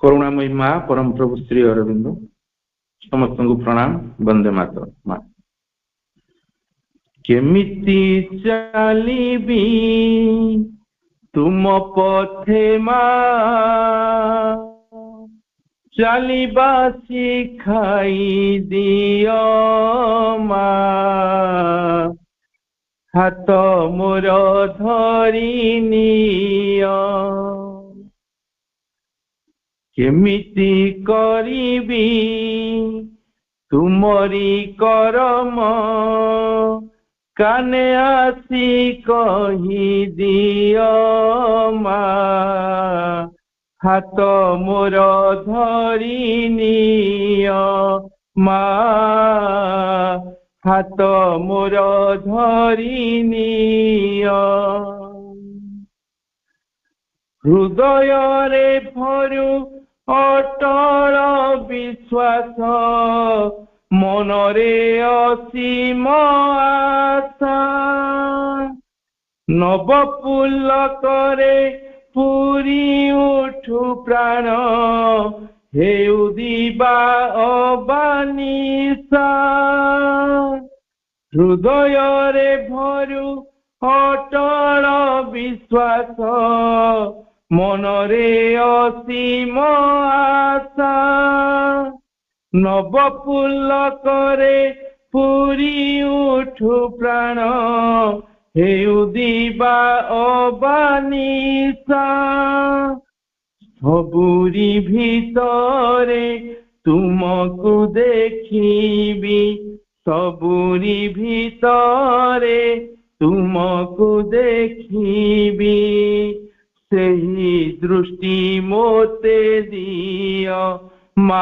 करुणामयी माँ परम प्रभु श्री अरविंद समस्त को प्रणाम। वंदे मातरम। माँ केमिति चलिबी तुम पथे माँ चलिबा शिखाई दियो माँ हाथ मोर धरी नियो केमिति करिबी तुमरी करम काने आसी कही दियो माँ हाथ मोर धरी नियो माँ हाथ मोर धरी नियो हृदय रे भरू अटल विश्वास मनरे असीम आशा नव पुलकरे पूरी उठु प्राण हेउ दिबा अबानिशा हृदय रे भरू अटल विश्वास मनरे असीम आशा नव पुलकरे पूरी उठु प्राण हेउ दिबा अबानिशा सबुरी भितरे तुमको देखिबी सबुरी भितरे तुमको देखिबी सही दृष्टि मोते दियो माँ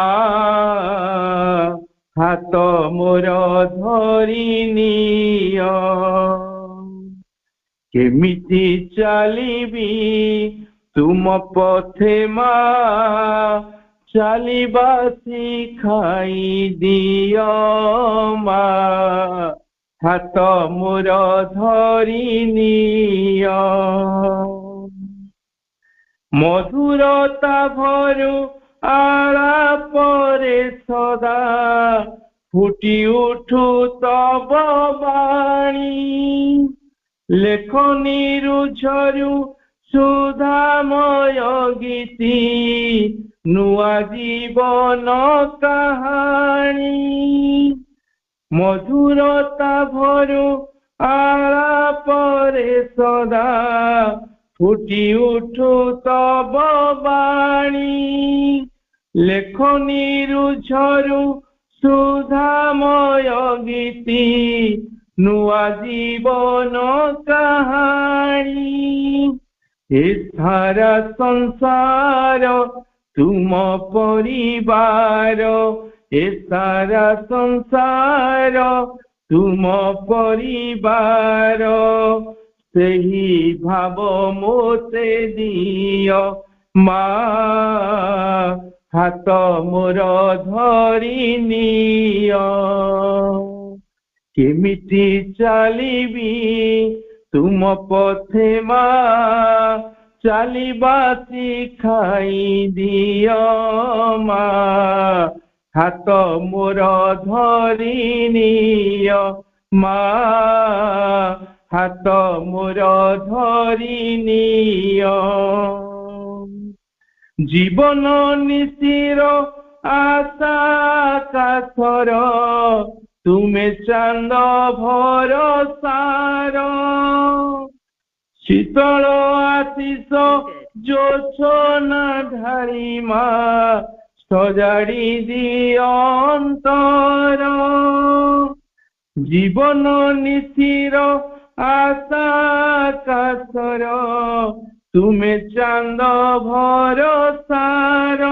हाथ मोर धरी नियो केमिति चलिबी तुम पथे माँ चलिबा शिखाई दियो माँ हाथ मोर धरी नियो मधुरता भरू आलापरे सदा फुटी उठु तब बाणी लेखनीरु झरू सुधामय गीति नुआ जीवन कहानी मधुरता भरू आलापरे सदा फुटी उठु तब बाणी लेखनीरु झरू सुधामय गीति नुआ जीवन कहानी ए सारा संसार तुम परिवार ए सारा संसार तुम परिवार सही भाव मोते दियो माँ हाथ मोर धरी नियो केमिति चलिबी तुम पथे माँ चलिबा शिखाई दियो माँ हाथ मोर धरी नियो माँ हाथ मोर धरी नियो जीवन निशिर आशा काथर तुमे चांद भरसार शीतल आशीष जोछना ढारी माँ सजाड़ी दियो अंतर जीवन निशिर आशा काथर तुमे चांद भरसार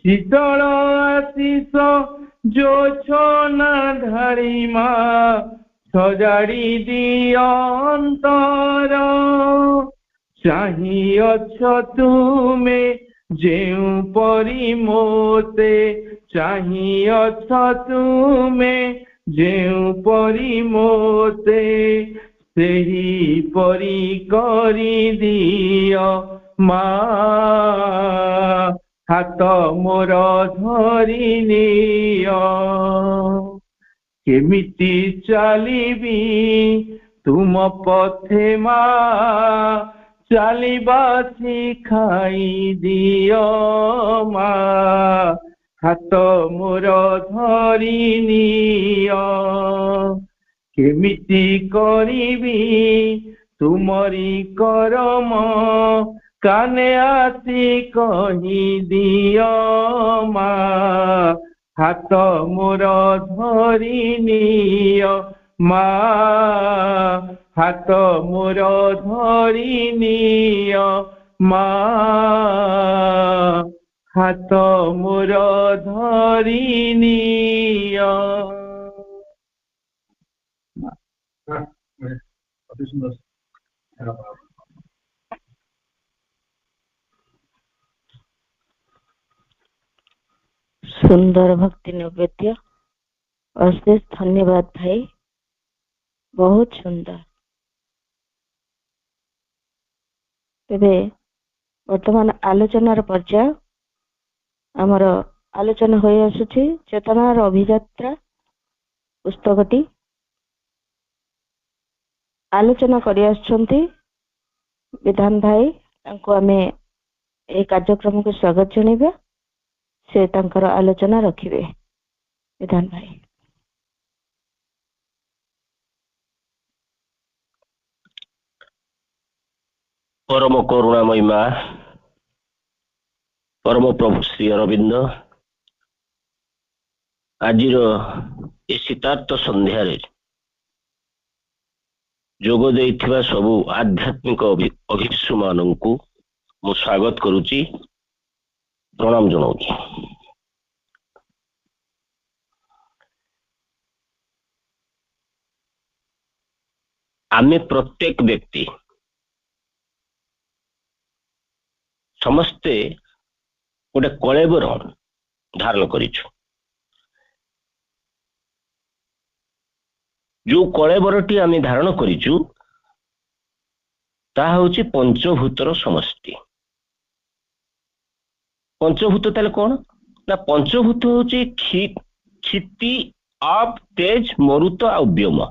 शीतल आशीष जोछना ढारी माँ सजाड़ी दियो अंतर चाहिअछ तुमे जेउ परी मोते चाहिअछ तुमे जेउ परी मोते सेही परी करी दियो माँ ହାତ ମୋର ଧରି ନିଅ। କେମିତି ଚାଲିବି ତୁମ ପଥେ ମା, ଚାଲିବା ଶିଖାଇ ଦିଅ ମା। ହାତ ମୋର ଧରି ନିଅ। କେମିତି କରିବି ତୁମରି କରମ, କାନେ ଆସି କହି ଦିଅ ମା। ହାତ ମୋର ଧରି ନିଅ ମା, ହାତ ମୋର ଧରି ନିଅ ମା, ହାତ ମୋର ଧରି ନିଅ। सुंदर भक्ति नैवेद्य, अशेष धन्यवाद भाई, बहुत सुंदर। तेबे वर्तमान आलोचनार पर्याय आमर आलोचना हो आसुछि चेतनार अभियात्रा पुस्तकटी आलोचना करि आछंती विधान भाई। तांको आमे ए कार्यक्रम को स्वागत जणैबा। से तांकर आलोचना रखिबे। विधान भाई। परम करुणामयी माँ, परम प्रभु श्री अरविंद आजिर ए शीतार्थ संध्यारे जोग देइथिबा सबु आध्यात्मिक अभिष्ु मानंकु मु स्वागत करुची, प्रणाम जनाऊची। आमे प्रत्येक व्यक्ति समस्ते गोटे कलेबर धारण करिछु। जो कलेबरटी आमे धारण करिछु ता होछि पंचभूतर समष्टि। पंचभूत ताले कोन ना पंचभूत होछि क्षिति, आप, तेज, मरुत आ व्योम।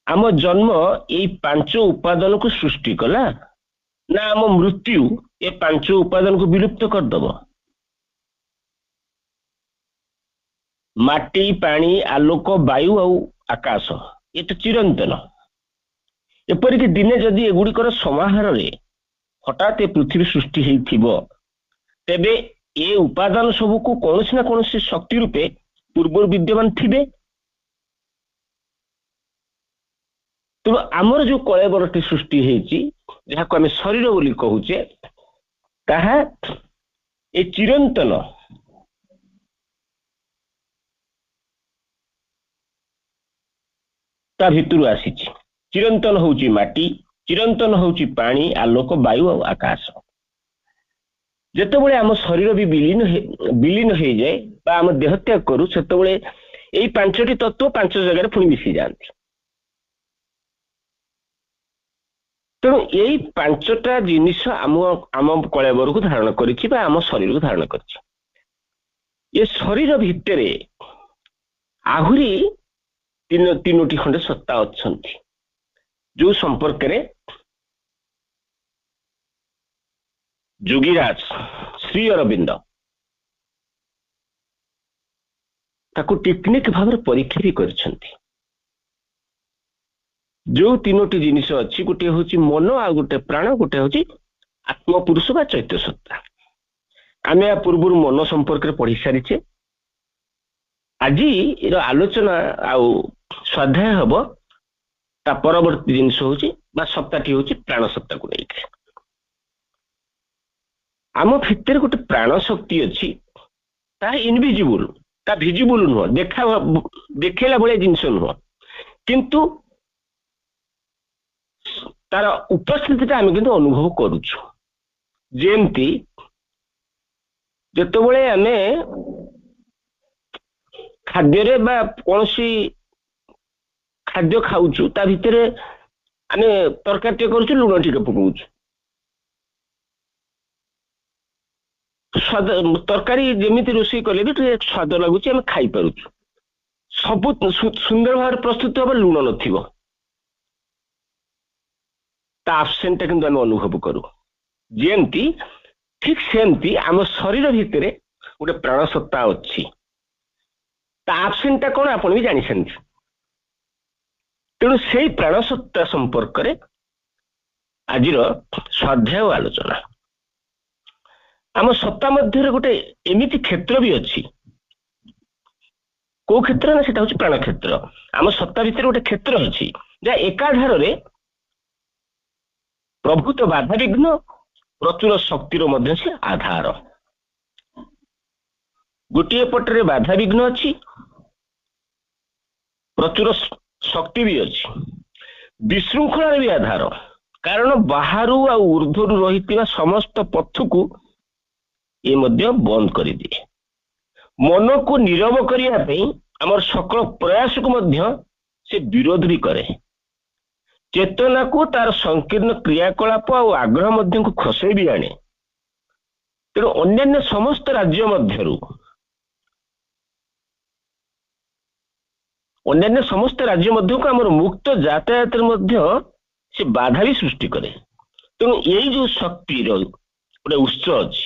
आम जन्म यही पांच उपादान को सृष्टि कला ना आम मृत्यु ये पांच उपादान को विलुप्त करदब। माटी, पानी, आलोक, वायु और आकाश ये तो चिरंतन। एपरिक दिने जदि एगुड़िकर समाहार हठात पृथ्वी सृष्टि होइथिबो तेबे ए उपादान सबू को कौन ना कौन शक्ति रूपे पूर्व विद्यमान थिबे। तो आमर जो कलेबरटी सृष्टि होइछि जहाँ को आमे शरीर बोली कहूचे ताहा ए चिरंतन ता भितरु आसीछि। चिरंतन होउछि माटी, चिरंतन होउछि पानी, आलोक, वायु और आकाश। जेतेबेले आम शरीर भी विलीन हो जाए बा आम देह त्याग करू सेतेबेले एई पांचटी तत्व पांच जगह पुणी मिसी जाती। तेणु यही पांचटा जिनिस आम कलेबर को धारण करिछि बा आम शरीर को धारण करिछि। ये शरीर भितरे आहुरी तीनोटी खंडे सत्ता अछंती जो संपर्क रे जोगीराज श्री अरविंद ताकू टेक्निक भाव परीक्षा भी करिसंती। जो तीनोटी जिनिस अच्छी गोटे होची मन आ गोटे प्राण गोटे होची आत्म पुरुष बा चैत्य सत्ता। आमे आ पूर्व मन संपर्क रे पढ़ी सारिछे। आज आलोचना आउ स्वाध्याय हब ता परवर्ती जिनिस होची बा सप्ताहटी होची प्राण सत्ता को लेके। आम भितर गोटे प्राण शक्ति अच्छी ता इनविजिबल ता विजिबल नुह देखला भाई जिनस नुह किंतु तार उपस्थिति आम किंतु अनुभव करुछु। जेमती जेतेबेले आमे खाद्य बा कौनसी खाद्य खाऊछु ता भितरे आमे तरकारी करूछु लुण टिके पकाउछु ସ୍ୱାଦ ତରକାରୀ ଯେମିତି ରୋଷେଇ କଲେ ବି ଟିକେ ସ୍ୱାଦ ଲାଗୁଛି, ଆମେ ଖାଇପାରୁଛୁ। ସବୁ ସୁନ୍ଦର ଭାବରେ ପ୍ରସ୍ତୁତ ହବ, ଲୁଣ ନଥିବ, ତା ଆବସେଣ୍ଟଟା କିନ୍ତୁ ଆମେ ଅନୁଭବ କରୁ। ଯେମିତି ଠିକ ସେମିତି ଆମ ଶରୀର ଭିତରେ ଗୋଟେ ପ୍ରାଣସତ୍ତା ଅଛି, ତା ଆବସେଣ୍ଟଟା କଣ ଆପଣ ବି ଜାଣିଛନ୍ତି। ତେଣୁ ସେଇ ପ୍ରାଣସତ୍ତା ସମ୍ପର୍କରେ ଆଜିର ସ୍ୱାଧ୍ୟାୟ ଆଲୋଚନା। ଆମ ସତ୍ତା ମଧ୍ୟରେ ଗୋଟେ ଏମିତି କ୍ଷେତ୍ର ବି ଅଛି। କୋଉ କ୍ଷେତ୍ର ନା ସେଟା ହଉଛି ପ୍ରାଣ କ୍ଷେତ୍ର। ଆମ ସତ୍ତା ଭିତରେ ଗୋଟେ କ୍ଷେତ୍ର ଅଛି ଯାହା ଏକାଧାରରେ ପ୍ରଭୂତ ବାଧାବିଘ୍ନ, ପ୍ରଚୁର ଶକ୍ତିର ମଧ୍ୟ ସେ ଆଧାର। ଗୋଟିଏ ପଟରେ ବାଧାବିଘ୍ନ ଅଛି, ପ୍ରଚୁର ଶକ୍ତି ବି ଅଛି, ବିଶୃଙ୍ଖଳାର ବି ଆଧାର। କାରଣ ବାହାରୁ ଆଉ ଉର୍ଦ୍ଧ୍ୱରୁ ରହିଥିବା ସମସ୍ତ ପଥକୁ ଏ ମଧ୍ୟ ବନ୍ଦ କରିଦିଏ। ମନକୁ ନୀରବ କରିବା ପାଇଁ ଆମର ସକଳ ପ୍ରୟାସକୁ ମଧ୍ୟ ସେ ବିରୋଧ ବି କରେ। ଚେତନାକୁ ତାର ସଂକୀର୍ଣ୍ଣ କ୍ରିୟାକଳାପ ଆଉ ଆଗ୍ରହ ମଧ୍ୟକୁ ଖସେଇ ବି ଆଣେ। ତେଣୁ ଅନ୍ୟାନ୍ୟ ସମସ୍ତ ରାଜ୍ୟ ମଧ୍ୟରୁ ଆମର ମୁକ୍ତ ଯାତାୟାତରେ ମଧ୍ୟ ସେ ବାଧା ବି ସୃଷ୍ଟି କରେ। ତେଣୁ ଏଇ ଯୋଉ ଶକ୍ତିର ଗୋଟେ ଉତ୍ସ ଅଛି,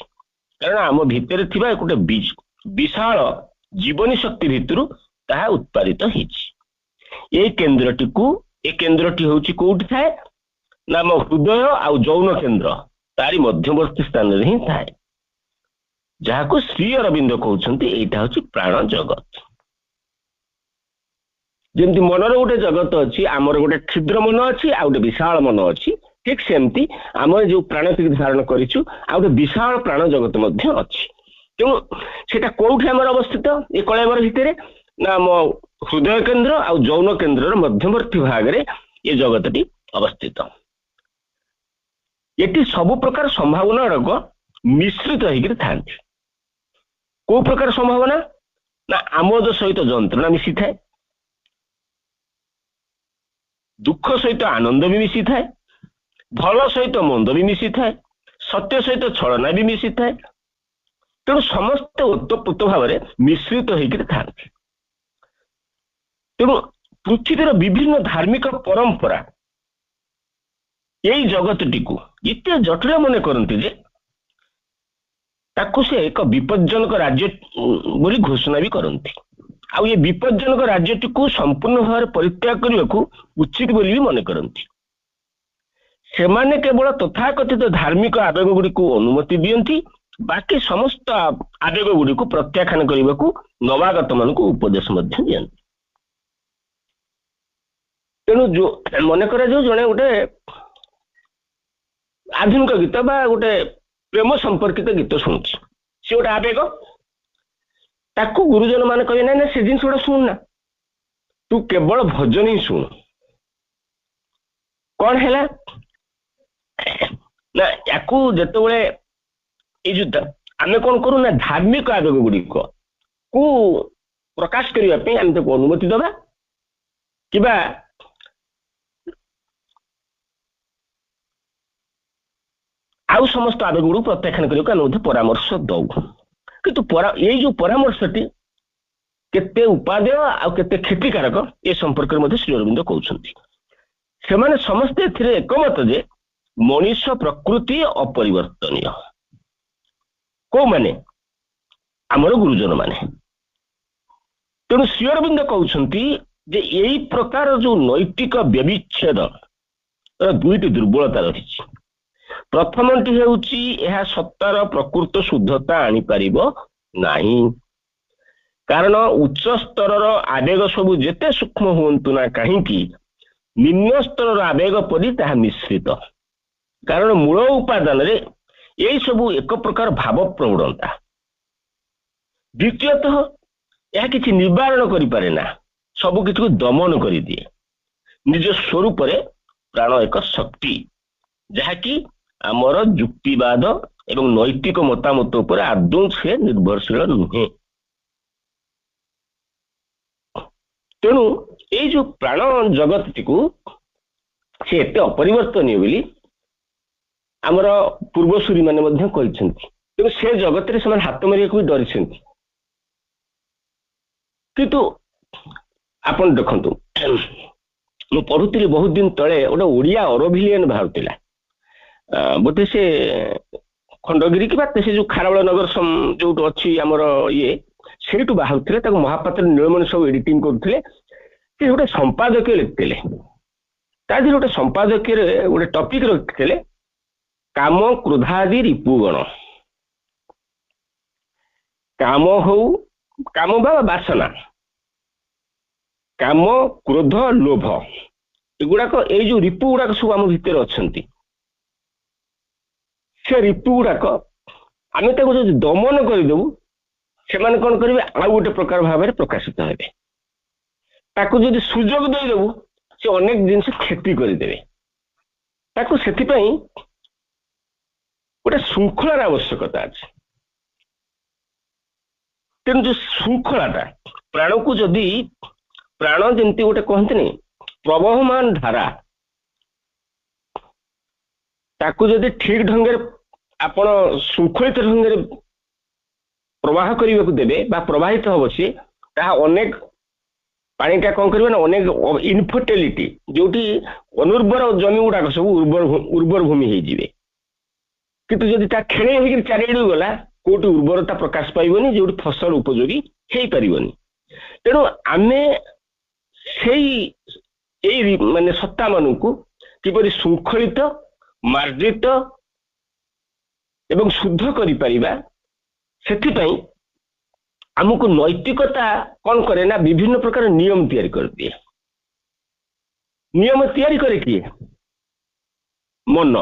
କାରଣ ଆମ ଭିତରେ ଥିବା ଗୋଟେ ବିଶାଳ ଜୀବନୀ ଶକ୍ତି ଭିତରୁ ତାହା ଉତ୍ପାଦିତ ହେଇଛି। ଏ କେନ୍ଦ୍ରଟି ହେଉଛି କୋଉଠି ଥାଏ ନା ଆମ ହୃଦୟ ଆଉ ଯୌନ କେନ୍ଦ୍ର ତାରି ମଧ୍ୟବର୍ତ୍ତୀ ସ୍ଥାନରେ ହିଁ ଥାଏ, ଯାହାକୁ ଶ୍ରୀ ଅରବିନ୍ଦ କହୁଛନ୍ତି ଏଇଟା ହଉଛି ପ୍ରାଣ ଜଗତ। ଯେମିତି ମନର ଗୋଟେ ଜଗତ ଅଛି, ଆମର ଗୋଟେ କ୍ଷୁଦ୍ର ମନ ଅଛି, ଆଉ ଗୋଟେ ବିଶାଳ ମନ ଅଛି। ଠିକ ସେମିତି ଆମେ ଯୋଉ ପ୍ରାଣଟିକୁ ଧାରଣ କରିଛୁ ଆଉ ଗୋଟେ ବିଶାଳ ପ୍ରାଣ ଜଗତ ମଧ୍ୟ ଅଛି। ତେଣୁ ସେଟା କୋଉଠି ଆମର ଅବସ୍ଥିତ? ଏ କଳେବର ଭିତରେ ନା ଆମ ହୃଦୟ କେନ୍ଦ୍ର ଆଉ ଯୌନ କେନ୍ଦ୍ରର ମଧ୍ୟବର୍ତ୍ତୀ ଭାଗରେ ଏ ଜଗତଟି ଅବସ୍ଥିତ। ଏଠି ସବୁ ପ୍ରକାର ସମ୍ଭାବନା ଗୁଡାକ ମିଶ୍ରିତ ହେଇକିରି ଥାନ୍ତି। କୋଉ ପ୍ରକାର ସମ୍ଭାବନା ନା ଆମୋଦ ସହିତ ଯନ୍ତ୍ରଣା ମିଶିଥାଏ, ଦୁଃଖ ସହିତ ଆନନ୍ଦ ବି ମିଶିଥାଏ, ଭଲ ସହିତ ମନ୍ଦ ବି ମିଶିଥାଏ, ସତ୍ୟ ସହିତ ଛଳନା ବି ମିଶିଥାଏ। ତେଣୁ ସମସ୍ତେ ଓତପ୍ରୋତ ଭାବରେ ମିଶ୍ରିତ ହେଇକିରି ଥାନ୍ତି। ତେଣୁ ପୃଥିବୀର ବିଭିନ୍ନ ଧାର୍ମିକ ପରମ୍ପରା ଏଇ ଜଗତଟିକୁ ଏତେ ଜଟିଳ ମନେ କରନ୍ତି ଯେ ତାକୁ ସେ ଏକ ବିପଜ୍ଜନକ ରାଜ୍ୟ ବୋଲି ଘୋଷଣା ବି କରନ୍ତି। ଆଉ ଏ ବିପଜ୍ଜନକ ରାଜ୍ୟଟିକୁ ସମ୍ପୂର୍ଣ୍ଣ ଭାବରେ ପରିତ୍ୟାଗ କରିବାକୁ ଉଚିତ ବୋଲି ବି ମନେ କରନ୍ତି। ସେମାନେ କେବଳ ତଥାକଥିତ ଧାର୍ମିକ ଆବେଗ ଗୁଡ଼ିକୁ ଅନୁମତି ଦିଅନ୍ତି, ବାକି ସମସ୍ତ ଆବେଗ ଗୁଡ଼ିକୁ ପ୍ରତ୍ୟାଖ୍ୟାନ କରିବାକୁ ନବାଗତ ମାନଙ୍କୁ ଉପଦେଶ ମଧ୍ୟ ଦିଅନ୍ତି। ତେଣୁ ମନେ କରାଯାଉ ଜଣେ ଗୋଟେ ଆଧୁନିକ ଗୀତ ବା ଗୋଟେ ପ୍ରେମ ସମ୍ପର୍କିତ ଗୀତ ଶୁଣୁଛି, ସେ ଗୋଟେ ଆବେଗ। ତାକୁ ଗୁରୁଜନ ମାନେ କହିବେ ନାଇଁ ନା ସେ ଜିନିଷ ଗୁଡା ଶୁଣୁ ନା, ତୁ କେବଳ ଭଜନ ହିଁ ଶୁଣୁ। କଣ ହେଲା ନା ୟାକୁ ଯେତେବେଳେ ଏଇ ଯୋଉ ଆମେ କଣ କରୁ ନା ଧାର୍ମିକ ଆବେଗ ଗୁଡ଼ିକ କୁ ପ୍ରକାଶ କରିବା ପାଇଁ ଆମେ ତାକୁ ଅନୁମତି ଦେବା, କିମ୍ବା ଆଉ ସମସ୍ତ ଆବେଗ ଗୁଡ଼ିକୁ ପ୍ରତ୍ୟାଖ୍ୟାନ କରିବାକୁ ଆମେ ମଧ୍ୟ ପରାମର୍ଶ ଦଉ। କିନ୍ତୁ ଏଇ ଯୋଉ ପରାମର୍ଶଟି କେତେ ଉପାଦେୟ ଆଉ କେତେ କ୍ଷତିକାରକ ଏ ସମ୍ପର୍କରେ ମଧ୍ୟ ଶ୍ରୀ ଅରବିନ୍ଦ କହୁଛନ୍ତି। ସେମାନେ ସମସ୍ତେ ଏଥିରେ ଏକମତ ଯେ ମଣିଷ ପ୍ରକୃତି ଅପରିବର୍ତ୍ତନୀୟ। କୋଉମାନେ? ଆମର ଗୁରୁଜନ ମାନେ। ତେଣୁ ଶ୍ରୀ ଅରବିନ୍ଦ କହୁଛନ୍ତି ଯେ ଏଇ ପ୍ରକାର ଯୋଉ ନୈତିକ ବ୍ୟବିଚ୍ଛେଦ ଦୁଇଟି ଦୁର୍ବଳତା ରହିଛି। ପ୍ରଥମଟି ହେଉଛି ଏହା ସତ୍ତାର ପ୍ରକୃତ ଶୁଦ୍ଧତା ଆଣିପାରିବ ନାହିଁ, କାରଣ ଉଚ୍ଚ ସ୍ତରର ଆବେଗ ସବୁ ଯେତେ ସୂକ୍ଷ୍ମ ହୁଅନ୍ତୁ ନା କାହିଁକି ନିମ୍ନ ସ୍ତରର ଆବେଗ ପରି ତାହା ମିଶ୍ରିତ। କାରଣ ମୂଳ ଉପାଦାନରେ ଏଇ ସବୁ ଏକ ପ୍ରକାର ଭାବ ପ୍ରବଣତା। ଦ୍ୱିତୀୟତଃ ଏହା କିଛି ନିବାରଣ କରିପାରେ ନା, ସବୁ কিছুକୁ ଦମନ କରିଦିଏ। ନିଜ ସ୍ୱରୂପରେ ପ୍ରାଣ ଏକ ଶକ୍ତି, ଯାହାକି ଆମର ଯୁକ୍ତିବାଦ ଏବଂ ନୈତିକ ମତାମତ ଉପରେ ଆଦୌ ସେ ନିର୍ଭରଶୀଳ ନୁହେଁ। ତେଣୁ ଏଇ ଯୋଉ ପ୍ରାଣ ଜଗତଟିକୁ ସେ ଏତେ ଅପରିବର୍ତ୍ତନୀୟ ବୋଲି ଆମର ପୂର୍ବସୂରୀ ମାନେ ମଧ୍ୟ କହିଛନ୍ତି। ତେଣୁ ସେ ଜଗତରେ ସେମାନେ ହାତ ମାରିବାକୁ ବି ଡରିଛନ୍ତି। କିନ୍ତୁ ଆପଣ ଦେଖନ୍ତୁ, ମୁଁ ପଢୁଥିଲି ବହୁତ ଦିନ ତଳେ ଗୋଟେ ଓଡ଼ିଆ ଅରଭିଲିଆନ ବାହାରୁଥିଲା, ବୋଧେ ସେ ଖଣ୍ଡଗିରି କିମ୍ବା ସେ ଯୋଉ ଖାରବେଳ ନଗର ଯୋଉଠି ଅଛି ଆମର ସେଇଠୁ ବାହାରୁଥିଲେ। ତାକୁ ମହାପାତ୍ର ନୀଳମଣି ସବୁ ଏଡିଟିଂ କରୁଥିଲେ। ସେ ଗୋଟେ ସମ୍ପାଦକୀୟ ଲେଖିଥିଲେ, ତା ଦେହରେ ଗୋଟେ ସମ୍ପାଦକୀୟରେ ଗୋଟେ ଟପିକ ରଖିଥିଲେ, କାମ କ୍ରୋଧାଦି ରିପୁଗଣ। କାମ ବା ବାସନା, କାମ କ୍ରୋଧ ଲୋଭ, ଏଗୁଡାକ ଏଇ ଯୋଉ ରିପୁ ଗୁଡାକ ସବୁ ଆମ ଭିତରେ ଅଛନ୍ତି। ସେ ରିପୁ ଗୁଡାକ ଆମେ ତାକୁ ଯଦି ଦମନ କରିଦେବୁ, ସେମାନେ କଣ କରିବେ, ଆଉ ଗୋଟେ ପ୍ରକାର ଭାବରେ ପ୍ରକାଶିତ ହେବେ। ତାକୁ ଯଦି ସୁଯୋଗ ଦେଇଦେବୁ, ସେ ଅନେକ ଜିନିଷ କ୍ଷତି କରିଦେବେ। ତାକୁ ସେଥିପାଇଁ ଗୋଟେ ଶୃଙ୍ଖଳାର ଆବଶ୍ୟକତା ଅଛି। ତେଣୁ ଯୋଉ ଶୃଙ୍ଖଳାଟା ପ୍ରାଣକୁ, ଯଦି ପ୍ରାଣ ଯେମିତି ଗୋଟେ କହନ୍ତିନି ପ୍ରବହମାନ ଧାରା, ତାକୁ ଯଦି ଠିକ ଢଙ୍ଗରେ ଆପଣ ଶୃଙ୍ଖଳିତ ଢଙ୍ଗରେ ପ୍ରବାହ କରିବାକୁ ଦେବେ ବା ପ୍ରବାହିତ ହବ, ସିଏ ତାହା ଅନେକ ପାଣିଟା କଣ କରିବ ନା, ଅନେକ ଇନଫର୍ଟିଲିଟି, ଯୋଉଠି ଅନୁର୍ବର ଜମି ଗୁଡାକ ସବୁ ଉର୍ବର ଭୂମି ହେଇଯିବେ। କିନ୍ତୁ ଯଦି ତା ଖେଳେଇ ହେଇକି ଚାରିଆଡକୁ ଗଲା, କୋଉଠି ଉର୍ବରତା ପ୍ରକାଶ ପାଇବନି, ଯୋଉଠି ଫସଲ ଉପଯୋଗୀ ହେଇପାରିବନି। ତେଣୁ ଆମେ ଏଇ ମାନେ ସତ୍ତା ମାନଙ୍କୁ କିପରି ଶୃଙ୍ଖଳିତ, ମାର୍ଜିତ ଏବଂ ଶୁଦ୍ଧ କରିପାରିବା, ସେଥିପାଇଁ ଆମକୁ ନୈତିକତା କଣ କରେ ନା, ବିଭିନ୍ନ ପ୍ରକାର ନିୟମ ତିଆରି କରିଦିଏ। ନିୟମ ତିଆରି କରେ କିଏ? ମନ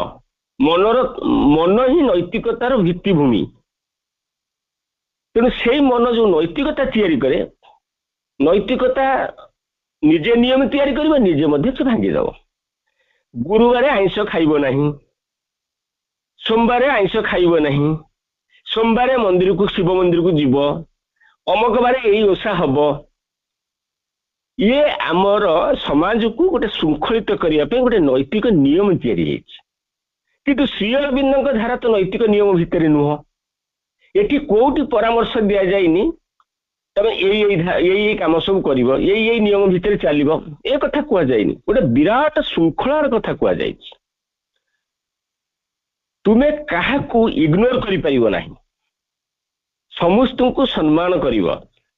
ହିଁ ନୈତିକତାର ଭିତ୍ତିଭୂମି। ତେଣୁ ସେଇ ମନ ଯୋଉ ନୈତିକତା ତିଆରି କରେ, ନୈତିକତା ନିଜେ ନିୟମ ତିଆରି କରିବ, ନିଜେ ମଧ୍ୟ ସେ ଭାଙ୍ଗିଦେବ। ଗୁରୁବାରେ ଆଇଁଷ ଖାଇବ ନାହିଁ, ସୋମବାରେ ଆଇଁଷ ଖାଇବ ନାହିଁ, ସୋମବାରେ ଶିବ ମନ୍ଦିରକୁ ଯିବ, ଅମକ ବାରେ ଏଇ ଓଷା ହବ। ଇଏ ଆମର ସମାଜକୁ ଗୋଟେ ଶୃଙ୍ଖଳିତ କରିବା ପାଇଁ ଗୋଟେ ନୈତିକ ନିୟମ ତିଆରି ହେଇଛି। କିନ୍ତୁ ଶ୍ରୀ ଅରବିନ୍ଦଙ୍କ ଧାରା ତ ନୈତିକ ନିୟମ ଭିତରେ ନୁହଁ। ଏଠି କୋଉଠି ପରାମର୍ଶ ଦିଆଯାଇନି ତମେ ଏଇ କାମ ସବୁ କରିବ, ଏଇ ନିୟମ ଭିତରେ ଚାଲିବ, ଏ କଥା କୁହାଯାଇନି। ଗୋଟେ ବିରାଟ ଶୃଙ୍ଖଳାର କଥା କୁହାଯାଇଛି। ତୁମେ କାହାକୁ ଇଗ୍ନୋର କରିପାରିବ ନାହିଁ, ସମସ୍ତଙ୍କୁ ସମ୍ମାନ କରିବ,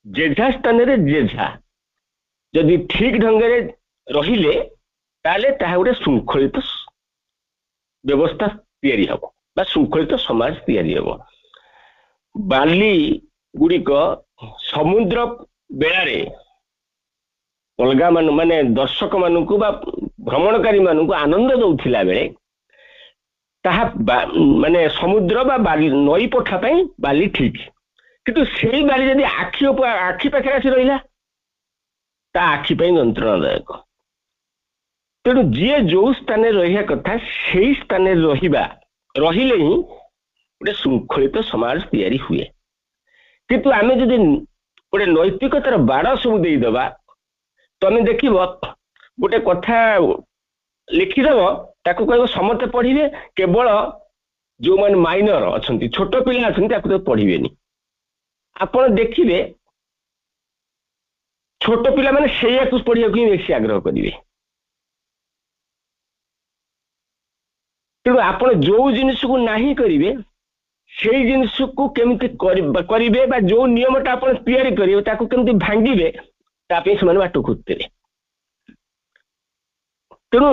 ଯେଝା ସ୍ଥାନରେ ଯେଝା। ଯଦି ଠିକ ଢଙ୍ଗରେ ରହିଲେ, ତାହେଲେ ତାହା ଗୋଟେ ଶୃଙ୍ଖଳିତ ବ୍ୟବସ୍ଥା ତିଆରି ହବ ବା ଶୃଙ୍ଖଳିତ ସମାଜ ତିଆରି ହବ। ବାଲି ଗୁଡ଼ିକ ସମୁଦ୍ର ବେଳାରେ ଅଲଗା ମାନେ ଦର୍ଶକ ମାନଙ୍କୁ ବା ଭ୍ରମଣକାରୀ ମାନଙ୍କୁ ଆନନ୍ଦ ଦଉଥିଲା ବେଳେ, ତାହା ମାନେ ସମୁଦ୍ର ବା ବାଲି ନଈ ପଠା ପାଇଁ ବାଲି ଠିକ। କିନ୍ତୁ ସେଇ ବାଲି ଯଦି ଆଖି ପାଖରେ ଆସି ରହିଲା, ତା ଆଖି ପାଇଁ ଯନ୍ତ୍ରଣାଦାୟକ। ତେଣୁ ଯିଏ ଯୋଉ ସ୍ଥାନରେ ରହିବା କଥା ସେଇ ସ୍ଥାନରେ ରହିଲେ ହିଁ ଗୋଟେ ଶୃଙ୍ଖଳିତ ସମାଜ ତିଆରି ହୁଏ। କିନ୍ତୁ ଆମେ ଯଦି ଗୋଟେ ନୈତିକତାର ବାଡ଼ ସବୁ ଦେଇଦବା, ତମେ ଦେଖିବ ଗୋଟେ କଥା ଲେଖିଦବ, ତାକୁ କହିବ ସମସ୍ତେ ପଢିବେ, କେବଳ ଯୋଉମାନେ ମାଇନର ଅଛନ୍ତି, ଛୋଟ ପିଲା ଅଛନ୍ତି, ତାକୁ ତ ପଢିବେନି। ଆପଣ ଦେଖିବେ ଛୋଟ ପିଲାମାନେ ସେଇଆକୁ ପଢିବାକୁ ହିଁ ବେଶୀ ଆଗ୍ରହ କରିବେ। ତେଣୁ ଆପଣ ଯୋଉ ଜିନିଷକୁ ନାହିଁ କରିବେ, ସେଇ ଜିନିଷକୁ କେମିତି କରିବେ ବା ଯୋଉ ନିୟମଟା ଆପଣ ତିଆରି କରିବେ ତାକୁ କେମିତି ଭାଙ୍ଗିବେ, ତା ପାଇଁ ସେମାନେ ବାଟ ଖୋଜୁଥିବେ। ତେଣୁ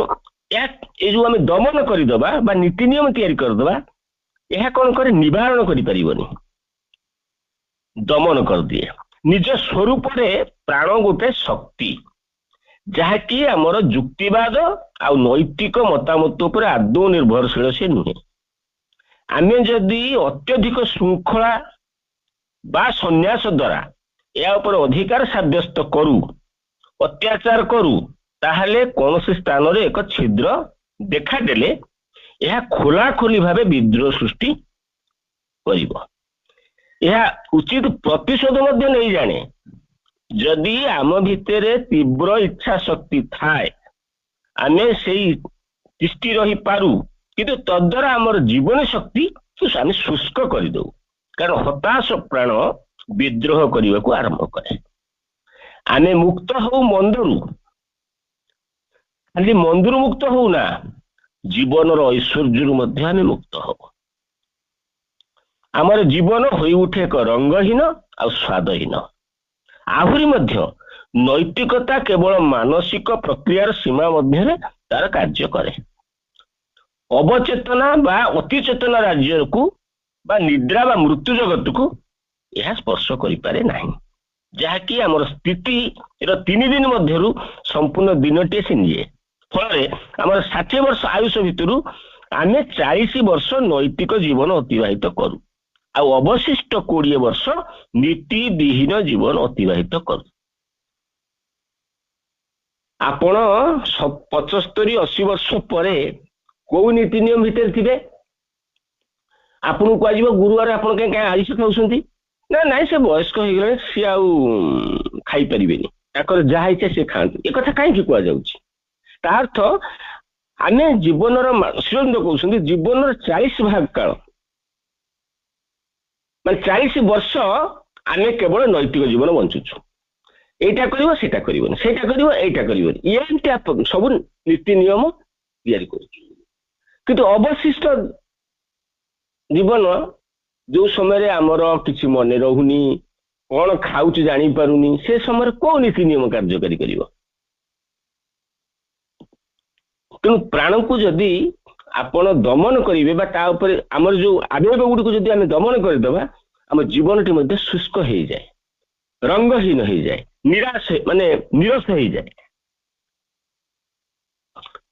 ଏ ଯୋଉ ଆମେ ଦମନ କରିଦବା ବା ନୀତି ନିୟମ ତିଆରି କରିଦବା, ଏହା କଣ କରେ, ନିବାରଣ କରିପାରିବନି, ଦମନ କରିଦିଏ। ନିଜ ସ୍ୱରୂପରେ ପ୍ରାଣ ଗୋଟେ ଶକ୍ତି, ଯାହାକି ଆମର ଯୁକ୍ତିବାଦ ଆଉ ନୈତିକ ମତାମତ ଉପରେ ଆଦୌ ନିର୍ଭରଶୀଳ ସେ ନୁହେଁ। ଆମେ ଯଦି ଅତ୍ୟଧିକ ଶୃଙ୍ଖଳା ବା ସନ୍ନ୍ୟାସ ଦ୍ୱାରା ଏହା ଉପରେ ଅଧିକାର ସାବ୍ୟସ୍ତ କରୁ, ଅତ୍ୟାଚାର କରୁ, ତାହେଲେ କୌଣସି ସ୍ଥାନରେ ଏକ ଛିଦ୍ର ଦେଖାଦେଲେ ଏହା ଖୋଲାଖୋଲି ଭାବେ ବିଦ୍ରୋହ ସୃଷ୍ଟି କରିବ। ଏହା ଉଚିତ ପ୍ରତିଶୋଧ ମଧ୍ୟ ନେଇ ଜାଣେ। ଯଦି ଆମ ଭିତରେ ତୀବ୍ର ଇଚ୍ଛା ଶକ୍ତି ଥାଏ, ଆମେ ସେଇ ତିଷ୍ଠି ରହିପାରୁ, କିନ୍ତୁ ତଦ୍ୱାରା ଆମର ଜୀବନ ଶକ୍ତି ଆମେ ଶୁଷ୍କ କରିଦଉ। କାରଣ ହତାଶ ପ୍ରାଣ ବିଦ୍ରୋହ କରିବାକୁ ଆରମ୍ଭ କରେ। ଆମେ ମୁକ୍ତ ହଉ ମନ୍ଦରୁ, ଖାଲି ମନ୍ଦରୁ ମୁକ୍ତ ହଉନା, ଜୀବନର ଐଶ୍ୱର୍ଯ୍ୟରୁ ମଧ୍ୟ ଆମେ ମୁକ୍ତ ହଉ। ଆମର ଜୀବନ ହୋଇ ଉଠେ ଏକ ରଙ୍ଗହୀନ ଆଉ ସ୍ୱାଦହୀନ। ଆହୁରି ମଧ୍ୟ ନୈତିକତା କେବଳ ମାନସିକ ପ୍ରକ୍ରିୟାର ସୀମା ମଧ୍ୟରେ ତାର କାର୍ଯ୍ୟ କରେ। ଅବଚେତନା ବା ଅତିଚେତନା ରାଜ୍ୟକୁ ବା ନିଦ୍ରା ବା ମୃତ୍ୟୁ ଜଗତକୁ ଏହା ସ୍ପର୍ଶ କରିପାରେ ନାହିଁ, ଯାହାକି ଆମର ସ୍ଥିତିର 3 ଦିନ ମଧ୍ୟରୁ ସମ୍ପୂର୍ଣ୍ଣ ଦିନଟିଏ ସେ ନିଏ। ଫଳରେ ଆମର 60 ବର୍ଷ ଆୟୁଷ ଭିତରୁ ଆମେ 40 ବର୍ଷ ନୈତିକ ଜୀବନ ଅତିବାହିତ କରୁ, ଆଉ ଅବଶିଷ୍ଟ 20 ବର୍ଷ ନୀତିବିହୀନ ଜୀବନ ଅତିବାହିତ କରୁ। ଆପଣ 75-80 ବର୍ଷ ପରେ କୋଉ ନୀତି ନିୟମ ଭିତରେ ଥିବେ? ଆପଣଙ୍କୁ କୁହାଯିବ ଗୁରୁବାର ଆପଣ କାହିଁ ଆଇଁଷ ଖାଉଛନ୍ତି? ନା ନାଇଁ, ସେ ବୟସ୍କ ହେଇଗଲାଣି, ସିଏ ଆଉ ଖାଇପାରିବେନି, ତାଙ୍କର ଯାହା ଇଚ୍ଛା ସେ ଖାଆନ୍ତି। ଏ କଥା କାହିଁକି କୁହାଯାଉଛି? ତା ଅର୍ଥ ଆମେ ଜୀବନର, ଶ୍ରୀଅରବିନ୍ଦ କହୁଛନ୍ତି ଜୀବନର 40 ଭାଗ କାଳ, ମାନେ 40 ବର୍ଷ ଆମେ କେବଳ ନୈତିକ ଜୀବନ ବଞ୍ଚୁଛୁ। ଏଇଟା କରିବ, ସେଇଟା କରିବନି, ସେଇଟା କରିବ, ଏଇଟା କରିବନି, ଏମିତି ସବୁ ନୀତି ନିୟମ ତିଆରି କରୁଛୁ। କିନ୍ତୁ ଅବଶିଷ୍ଟ ଜୀବନ, ଯୋଉ ସମୟରେ ଆମର କିଛି ମନେ ରହୁନି, କଣ ଖାଉଛି ଜାଣିପାରୁନି, ସେ ସମୟରେ କୋଉ ନୀତି ନିୟମ କାର୍ଯ୍ୟକାରୀ କରିବ? ତେଣୁ ପ୍ରାଣକୁ ଯଦି ଆପଣ ଦମନ କରିବେ ବା ତା ଉପରେ ଆମର ଯୋଉ ଆବେଗ ଗୁଡ଼ିକୁ ଯଦି ଆମେ ଦମନ କରିଦେବା, ଆମ ଜୀବନଟି ମଧ୍ୟ ଶୁଷ୍କ ହେଇଯାଏ, ରଙ୍ଗହୀନ ହେଇଯାଏ, ନିରାଶ ମାନେ ନିରସ ହେଇଯାଏ।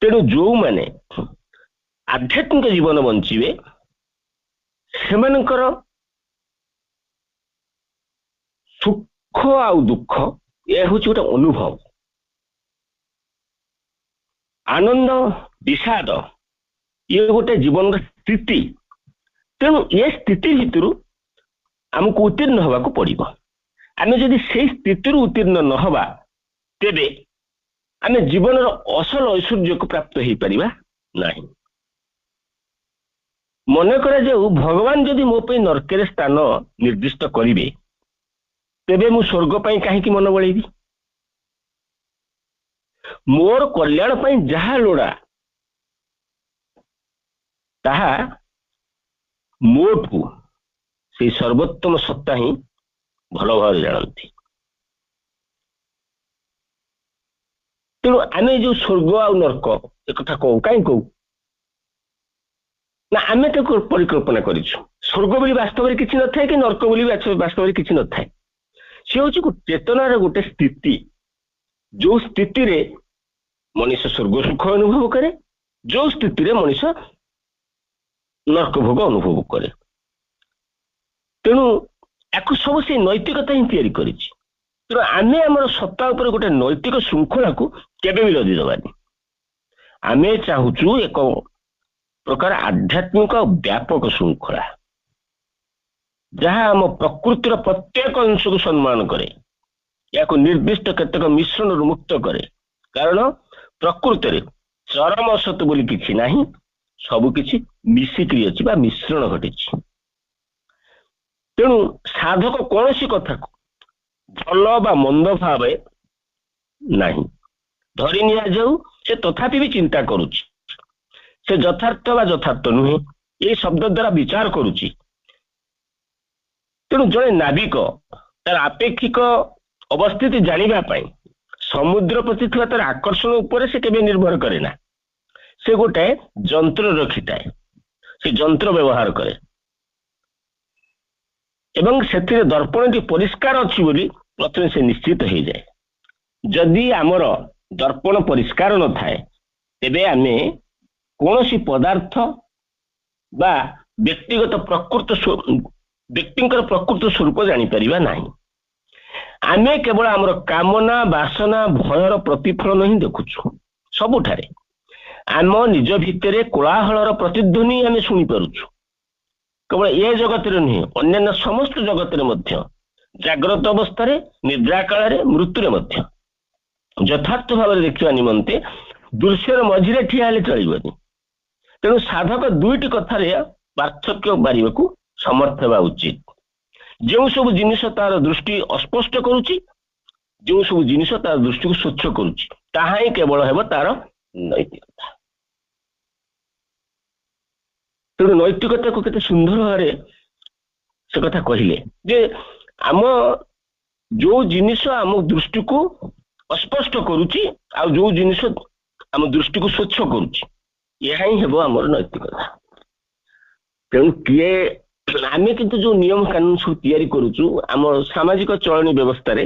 ତେଣୁ ଯୋଉମାନେ ଆଧ୍ୟାତ୍ମିକ ଜୀବନ ବଞ୍ଚିବେ ସେମାନଙ୍କର ସୁଖ ଆଉ ଦୁଃଖ ଏହା ହେଉଛି ଗୋଟେ ଅନୁଭବ। ଆନନ୍ଦ ବିଷାଦ ଇଏ ଗୋଟେ ଜୀବନର ସ୍ଥିତି। ତେଣୁ ଏ ସ୍ଥିତି ଭିତରୁ ଆମକୁ ଉତ୍ତୀର୍ଣ୍ଣ ହେବାକୁ ପଡ଼ିବ। ଆମେ ଯଦି ସେଇ ସ୍ଥିତିରୁ ଉତ୍ତୀର୍ଣ୍ଣ ନ ହେବା, ତେବେ ଆମେ ଜୀବନର ଅସଲ ଐଶ୍ୱର୍ଯ୍ୟକୁ ପ୍ରାପ୍ତ ହେଇପାରିବା ନାହିଁ। ମନେ କରାଯାଉ ଭଗବାନ ଯଦି ମୋ ପାଇଁ ନର୍କରେ ସ୍ଥାନ ନିର୍ଦ୍ଦିଷ୍ଟ କରିବେ, ତେବେ ମୁଁ ସ୍ୱର୍ଗ ପାଇଁ କାହିଁକି ମନ ବଳେଇବି? ମୋର କଲ୍ୟାଣ ପାଇଁ ଯାହା ଲୋଡ଼ା ତାହା ମୋଠୁ ସେଇ ସର୍ବୋତ୍ତମ ସତ୍ତା ହିଁ ଭଲ ଭାବରେ ଜାଣନ୍ତି। ତେଣୁ ଆମେ ଯୋଉ ସ୍ୱର୍ଗ ଆଉ ନର୍କ ଏକଥା କହୁ, କାହିଁ କହୁ ନା ଆମେ ତାକୁ ପରିକଳ୍ପନା କରିଛୁ। ସ୍ୱର୍ଗ ବୋଲି ବାସ୍ତବରେ କିଛି ନଥାଏ, କି ନର୍କ ବୋଲି ବାସ୍ତବରେ କିଛି ନଥାଏ। ସେ ହେଉଛି ଚେତନାର ଗୋଟେ ସ୍ଥିତି, ଯୋଉ ସ୍ଥିତିରେ ମଣିଷ ସ୍ୱର୍ଗ ସୁଖ ଅନୁଭବ କରେ, ଯୋଉ ସ୍ଥିତିରେ ମଣିଷ ନର୍କ ଭୋଗ ଅନୁଭବ କରେ। ତେଣୁ ୟାକୁ ସବୁ ସେ ନୈତିକତା ହିଁ ତିଆରି କରିଛି। ତେଣୁ ଆମେ ଆମର ସତ୍ତା ଉପରେ ଗୋଟେ ନୈତିକ ଶୃଙ୍ଖଳାକୁ କେବେ ବି ଲଦି ଦେବାନି। ଆମେ ଚାହୁଁଛୁ ଏକ ପ୍ରକାର ଆଧ୍ୟାତ୍ମିକ ବ୍ୟାପକ ଶୃଙ୍ଖଳା, ଯାହା ଆମ ପ୍ରକୃତିର ପ୍ରତ୍ୟେକ ଅଂଶକୁ ସମ୍ମାନ କରେ, ଏହାକୁ ନିର୍ଦ୍ଦିଷ୍ଟ କେତେକ ମିଶ୍ରଣରୁ ମୁକ୍ତ କରେ। କାରଣ ପ୍ରକୃତରେ ଚରମ ସତ ବୋଲି କିଛି ନାହିଁ, ସବୁ କିଛି ମିଶିକିରି ଅଛି ବା ମିଶ୍ରଣ ଘଟିଛି। ତେଣୁ ସାଧକ କୌଣସି କଥାକୁ ଭଲ ବା ମନ୍ଦ ଭାବେ ନାହିଁ ଧରି ନିଆଯାଉ, ସେ ତଥାପି ବି ଚିନ୍ତା କରୁଛି, ସେ ଯଥାର୍ଥ ବା ଯଥାର୍ଥ ନୁହେଁ ଏଇ ଶବ୍ଦ ଦ୍ୱାରା ବିଚାର କରୁଛି। ତେଣୁ ଜଣେ ନାବିକ ତାର ଆପେକ୍ଷିକ ଅବସ୍ଥିତି ଜାଣିବା ପାଇଁ ସମୁଦ୍ର ପ୍ରତି ଥିବା ତାର ଆକର୍ଷଣ ଉପରେ ସେ କେବେ ନିର୍ଭର କରେ ନା। ସେ ଗୋଟେ ଯନ୍ତ୍ର ରଖିଥାଏ, ସେ ଯନ୍ତ୍ର ବ୍ୟବହାର କରେ ଏବଂ ସେଥିରେ ଦର୍ପଣଟି ପରିଷ୍କାର ଅଛି ବୋଲି ପ୍ରଥମେ ସେ ନିଶ୍ଚିତ ହେଇଯାଏ। ଯଦି ଆମର ଦର୍ପଣ ପରିଷ୍କାର ନଥାଏ, ତେବେ ଆମେ କୌଣସି ପଦାର୍ଥ ବା ବ୍ୟକ୍ତିଙ୍କର ପ୍ରକୃତ ସ୍ୱରୂପ ଜାଣିପାରିବା ନାହିଁ। ଆମେ କେବଳ ଆମର କାମନା ବାସନା ଭୟର ପ୍ରତିଫଳନ ହିଁ ଦେଖୁଛୁ ସବୁଠାରେ। ଆମ ନିଜ ଭିତରେ କୋଳାହଳର ପ୍ରତିଧ୍ୱନି ଆମେ ଶୁଣିପାରୁଛୁ। କେବଳ ଏ ଜଗତରେ ନୁହେଁ, ଅନ୍ୟାନ୍ୟ ସମସ୍ତ ଜଗତରେ ମଧ୍ୟ, ଜାଗ୍ରତ ଅବସ୍ଥାରେ, ନିଦ୍ରା କାଳରେ, ମୃତ୍ୟୁରେ ମଧ୍ୟ। ଯଥାର୍ଥ ଭାବରେ ଦେଖିବା ନିମନ୍ତେ ଦୃଶ୍ୟର ମଝିରେ ଠିଆ ହେଲେ ଚଳିବନି। ତେଣୁ ସାଧକ ଦୁଇଟି କଥାରେ ପାର୍ଥକ୍ୟ ବାରିବାକୁ ସମର୍ଥ ହେବା ଉଚିତ। ଯେଉଁ ସବୁ ଜିନିଷ ତାର ଦୃଷ୍ଟି ଅସ୍ପଷ୍ଟ କରୁଛି, ଯେଉଁ ସବୁ ଜିନିଷ ତାର ଦୃଷ୍ଟିକୁ ସ୍ୱଚ୍ଛ କରୁଛି, ତାହା ହିଁ କେବଳ ହେବ ତାର ନୈତିକତା। ତେଣୁ ନୈତିକତାକୁ କେତେ ସୁନ୍ଦର ଭାବରେ ସେ କଥା କହିଲେ ଯେ ଆମ ଯୋଉ ଜିନିଷ ଆମ ଦୃଷ୍ଟିକୁ ଅସ୍ପଷ୍ଟ କରୁଛି ଆଉ ଯୋଉ ଜିନିଷ ଆମ ଦୃଷ୍ଟିକୁ ସ୍ୱଚ୍ଛ କରୁଛି, ଏହା ହିଁ ହେବ ଆମର ନୈତିକତା। ତେଣୁ କିଏ ଆମେ କିନ୍ତୁ ଯୋଉ ନିୟମ କାନୁନ ସବୁ ତିଆରି କରୁଛୁ ଆମ ସାମାଜିକ ଚଳଣି ବ୍ୟବସ୍ଥାରେ,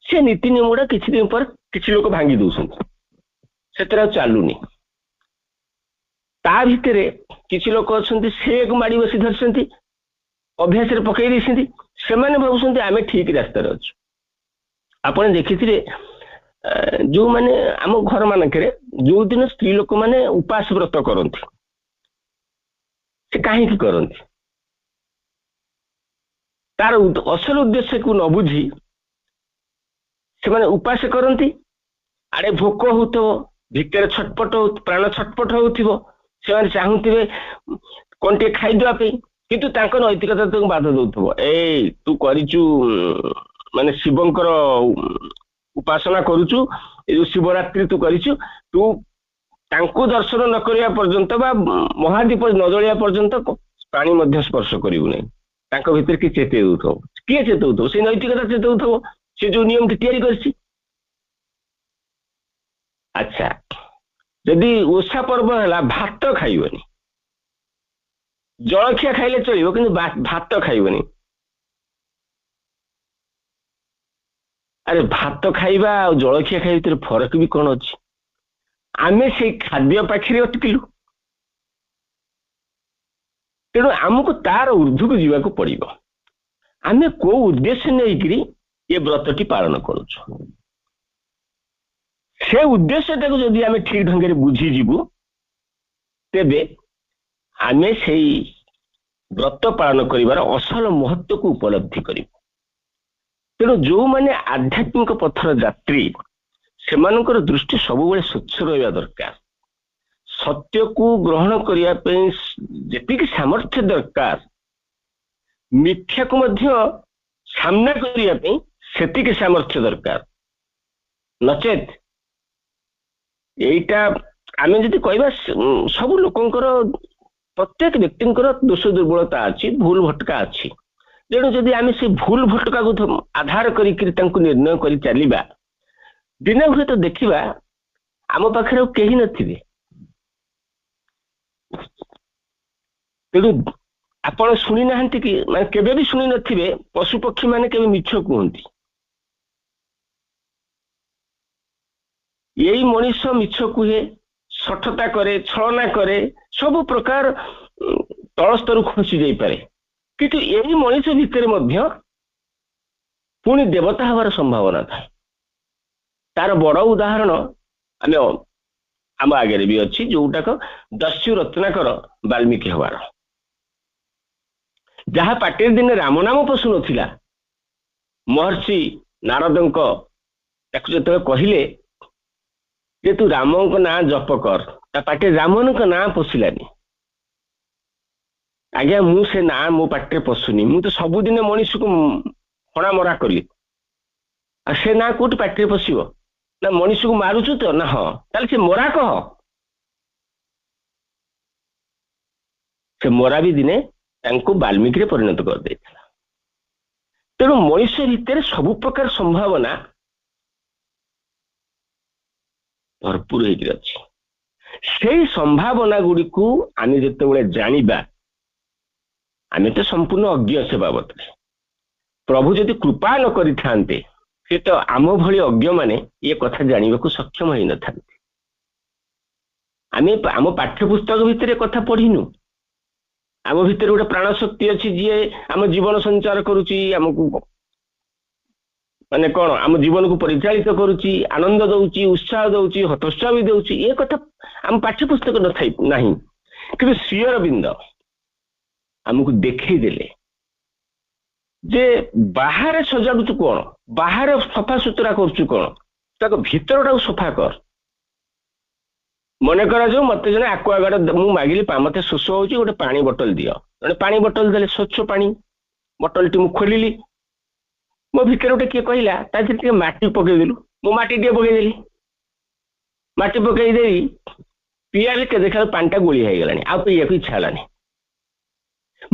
ସେ ନୀତି ନିୟମ ଗୁଡା କିଛି ଦିନ ପରେ କିଛି ଲୋକ ଭାଙ୍ଗି ଦଉଛନ୍ତି, ସେଥିରେ ଆଉ ଚାଲୁନି। ତା ଭିତରେ କିଛି ଲୋକ ଅଛନ୍ତି ସେକୁ ମାଡ଼ି ବସି ଧରିଛନ୍ତି, ଅଭ୍ୟାସରେ ପକେଇ ଦେଇଛନ୍ତି, ସେମାନେ ଭାବୁଛନ୍ତି ଆମେ ଠିକ ରାସ୍ତାରେ ଅଛୁ। ଆପଣ ଦେଖିଥିବେ ଯୋଉମାନେ ଆମ ଘର ମାନଙ୍କରେ ଯୋଉଦିନ ସ୍ତ୍ରୀ ଲୋକମାନେ ଉପାସ ବ୍ରତ କରନ୍ତି, ସେ କାହିଁକି କରନ୍ତି? ତାର ଅସଲ ଉଦ୍ଦେଶ୍ୟକୁ ନ ବୁଝି ସେମାନେ ଉପାସ କରନ୍ତି। ଆଡେ ଭୋକ ହଉଥିବ, ଭିତରେ ଛଟପଟ ପ୍ରାଣ ଛଟପଟ ହଉଥିବ, ସେମାନେ ଚାହୁଁଥିବେ କଣ ଟିକେ ଖାଇଦେବା ପାଇଁ, କିନ୍ତୁ ତାଙ୍କ ନୈତିକତା ତାଙ୍କୁ ବାଧା ଦଉଥିବ। ଏଇ ତୁ କରିଛୁ ମାନେ ଶିବଙ୍କର ଉପାସନା କରୁଛୁ, ଏ ଯୋଉ ଶିବରାତ୍ରି ତୁ କରିଛୁ, ତୁ ତାଙ୍କୁ ଦର୍ଶନ ନ କରିବା ପର୍ଯ୍ୟନ୍ତ ବା ମହାଦୀପ ନ ଜଳିବା ପର୍ଯ୍ୟନ୍ତ ପାଣି ମଧ୍ୟ ସ୍ପର୍ଶ କରିବୁ ନାହିଁ। ତାଙ୍କ ଭିତରେ କିଏ ଚେତେଇ ଦଉଥିବ, କିଏ ଚେତଉଥିବ? ସେଇ ନୈତିକତା ଚେତଉଥିବ, ସେ ଯୋଉ ନିୟମଟି ତିଆରି କରିଛି। ଆଚ୍ଛା, ଯଦି ଓଷା ପର୍ବ ହେଲା ଭାତ ଖାଇବନି, ଜଳଖିଆ ଖାଇଲେ ଚଳିବ କିନ୍ତୁ ଭାତ ଖାଇବନି। ଆରେ ଭାତ ଖାଇବା ଆଉ ଜଳଖିଆ ଖାଇବା ଭିତରେ ଫରକ ବି କଣ ଅଛି? ଆମେ ସେଇ ଖାଦ୍ୟ ପାଖରେ ଅଟକିଲୁ। ତେଣୁ ଆମକୁ ତାର ଊର୍ଦ୍ଧ୍ୱକୁ ଯିବାକୁ ପଡିବ। ଆମେ କୋଉ ଉଦ୍ଦେଶ୍ୟ ନେଇକିରି ଏ ବ୍ରତଟି ପାଳନ କରୁଛୁ, ସେ ଉଦ୍ଦେଶ୍ୟଟାକୁ ଯଦି ଆମେ ଠିକ ଢଙ୍ଗରେ ବୁଝିଯିବୁ, ତେବେ ଆମେ ସେଇ ବ୍ରତ ପାଳନ କରିବାର ଅସଲ ମହତ୍ୱକୁ ଉପଲବ୍ଧି କରିବୁ। ତେଣୁ ଯୋଉମାନେ ଆଧ୍ୟାତ୍ମିକ ପଥର ଯାତ୍ରୀ, ସେମାନଙ୍କର ଦୃଷ୍ଟି ସବୁବେଳେ ସ୍ୱଚ୍ଛ ରହିବା ଦରକାର। ସତ୍ୟକୁ ଗ୍ରହଣ କରିବା ପାଇଁ ଯେତିକି ସାମର୍ଥ୍ୟ ଦରକାର, ମିଥ୍ୟାକୁ ମଧ୍ୟ ସାମ୍ନା କରିବା ପାଇଁ ସେତିକି ସାମର୍ଥ୍ୟ ଦରକାର। ନଚେତ ଏଇଟା ଆମେ ଯଦି କହିବା ସବୁ ଲୋକଙ୍କର, ପ୍ରତ୍ୟେକ ବ୍ୟକ୍ତିଙ୍କର ଦୋଷ ଦୁର୍ବଳତା ଅଛି, ଭୁଲ ଭଟକା ଅଛି। ତେଣୁ ଯଦି ଆମେ ସେ ଭୁଲ ଭଟକାକୁ ଆଧାର କରିକି ତାଙ୍କୁ ନିର୍ଣ୍ଣୟ କରି ଚାଲିବା, ଦିନେ ହୁଏତ ଦେଖିବା ଆମ ପାଖରେ ଆଉ କେହି ନଥିବେ। ତେଣୁ ଆପଣ ଶୁଣି ନାହାନ୍ତି କି, ମାନେ କେବେ ବି ଶୁଣି ନଥିବେ ପଶୁ ପକ୍ଷୀ ମାନେ କେବେ ମିଛ କୁହନ୍ତି। ଏଇ ମଣିଷ ମିଛ କୁହେ, ସଠତା କରେ, ଛଳନା କରେ, ସବୁ ପ୍ରକାର ତଳସ୍ତରକୁ ଖସି ଯାଇପାରେ, କିନ୍ତୁ ଏଇ ମଣିଷ ଭିତରେ ମଧ୍ୟ ପୁଣି ଦେବତା ହେବାର ସମ୍ଭାବନା ଥାଏ। ତାର ବଡ ଉଦାହରଣ ଆମେ ଆମ ଆଗରେ ବି ଅଛି, ଯୋଉଟାକ ଦସ୍ୟୁ ରତ୍ନାକର ବାଲ୍ମୀକି ହେବାର। ଯାହା ପାଟିରେ ଦିନେ ରାମ ନାମ ପଶୁ ନଥିଲା, ମହର୍ଷି ନାରଦଙ୍କ ତାକୁ ଯେତେବେଳେ କହିଲେ ଯେ ତୁ ରାମଙ୍କ ନାଁ ଜପ କର, ତା ପାଟିରେ ରାମଙ୍କ ନାଁ ପଶିଲାନି। ଆଜ୍ଞା, ମୁଁ ସେ ନାଁ ମୋ ପାଟିରେ ପଶୁନି, ମୁଁ ତ ସବୁଦିନେ ମଣିଷକୁ ହଣା ମରା କଲି, ଆଉ ସେ ନାଁ କୋଉଠି ପାଟିରେ ପଶିବ? ନା ମଣିଷକୁ ମାରୁଛୁ ତ? ନା ହଁ, ତାହେଲେ ସେ ମରା କହ। ସେ ମରା ବି ଦିନେ ତାଙ୍କୁ ବାଲ୍ମୀକିରେ ପରିଣତ କରିଦେଇଥିଲା। ତେଣୁ ମଣିଷ ଭିତରେ ସବୁ ପ୍ରକାର ସମ୍ଭାବନା ଭରପୁର ହେଇକି ଅଛି। ସେଇ ସମ୍ଭାବନା ଗୁଡ଼ିକୁ ଆମେ ଯେତେବେଳେ ଜାଣିବା, ଆମେ ତ ସମ୍ପୂର୍ଣ୍ଣ ଅଜ୍ଞ ସେ ବାବଦରେ। ପ୍ରଭୁ ଯଦି କୃପା ନ କରିଥାନ୍ତେ, ସେ ତ ଆମ ଭଳି ଅଜ୍ଞ ମାନେ ଏ କଥା ଜାଣିବାକୁ ସକ୍ଷମ ହେଇନଥାନ୍ତେ। ଆମେ ଆମ ପାଠ୍ୟପୁସ୍ତକ ଭିତରେ କଥା ପଢିନୁ। ଆମ ଭିତରେ ଗୋଟେ ପ୍ରାଣ ଶକ୍ତି ଅଛି, ଯିଏ ଆମ ଜୀବନ ସଞ୍ଚାର କରୁଛି, ଆମକୁ ମାନେ କଣ ଆମ ଜୀବନକୁ ପରିଚାଳିତ କରୁଛି, ଆନନ୍ଦ ଦଉଛି, ଉତ୍ସାହ ଦଉଛି, ହତୋତ୍ସାହ ବି ଦଉଛି। ଏ କଥା ଆମ ପାଠ୍ୟପୁସ୍ତକ ନଥାଇ ନାହିଁ, କିନ୍ତୁ ଶ୍ରୀ ଅରବିନ୍ଦ ଆମକୁ ଦେଖେଇଦେଲେ ଯେ ବାହାରେ ସଜାଡୁଛୁ କଣ, ବାହାରେ ସଫା ସୁତୁରା କରୁଛୁ କଣ, ତାକୁ ଭିତରଟାକୁ ସଫା କର। ମନେ କରାଯାଉ ମତେ ଜଣେ ଆକ୍ୱାଗାର୍ଡ ମୁଁ ମାଗିଲି ମତେ ଶୋଷ ହଉଛି ଗୋଟେ ପାଣି ବୋଟଲ ଦିଅ, ଜଣେ ପାଣି ବୋଟଲ ଦେଲେ, ସ୍ୱଚ୍ଛ ପାଣି ବୋଟଲଟି ମୁଁ ଖୋଲିଲି, ମୋ ଭିତରେ ଗୋଟେ କିଏ କହିଲା ତା ଦେହରେ ଟିକେ ମାଟି ପକେଇଦେଲୁ, ମୁଁ ମାଟି ଟିକେ ପକେଇଦେଲି, ମାଟି ପକେଇଦେଇ ପିଇବା ଭିତରେ ଦେଖିଲା ପାଣିଟା ଗୋଳି ହେଇଗଲାଣି, ଆଉ ପିଇବାକୁ ଇଚ୍ଛା ହେଲାନି।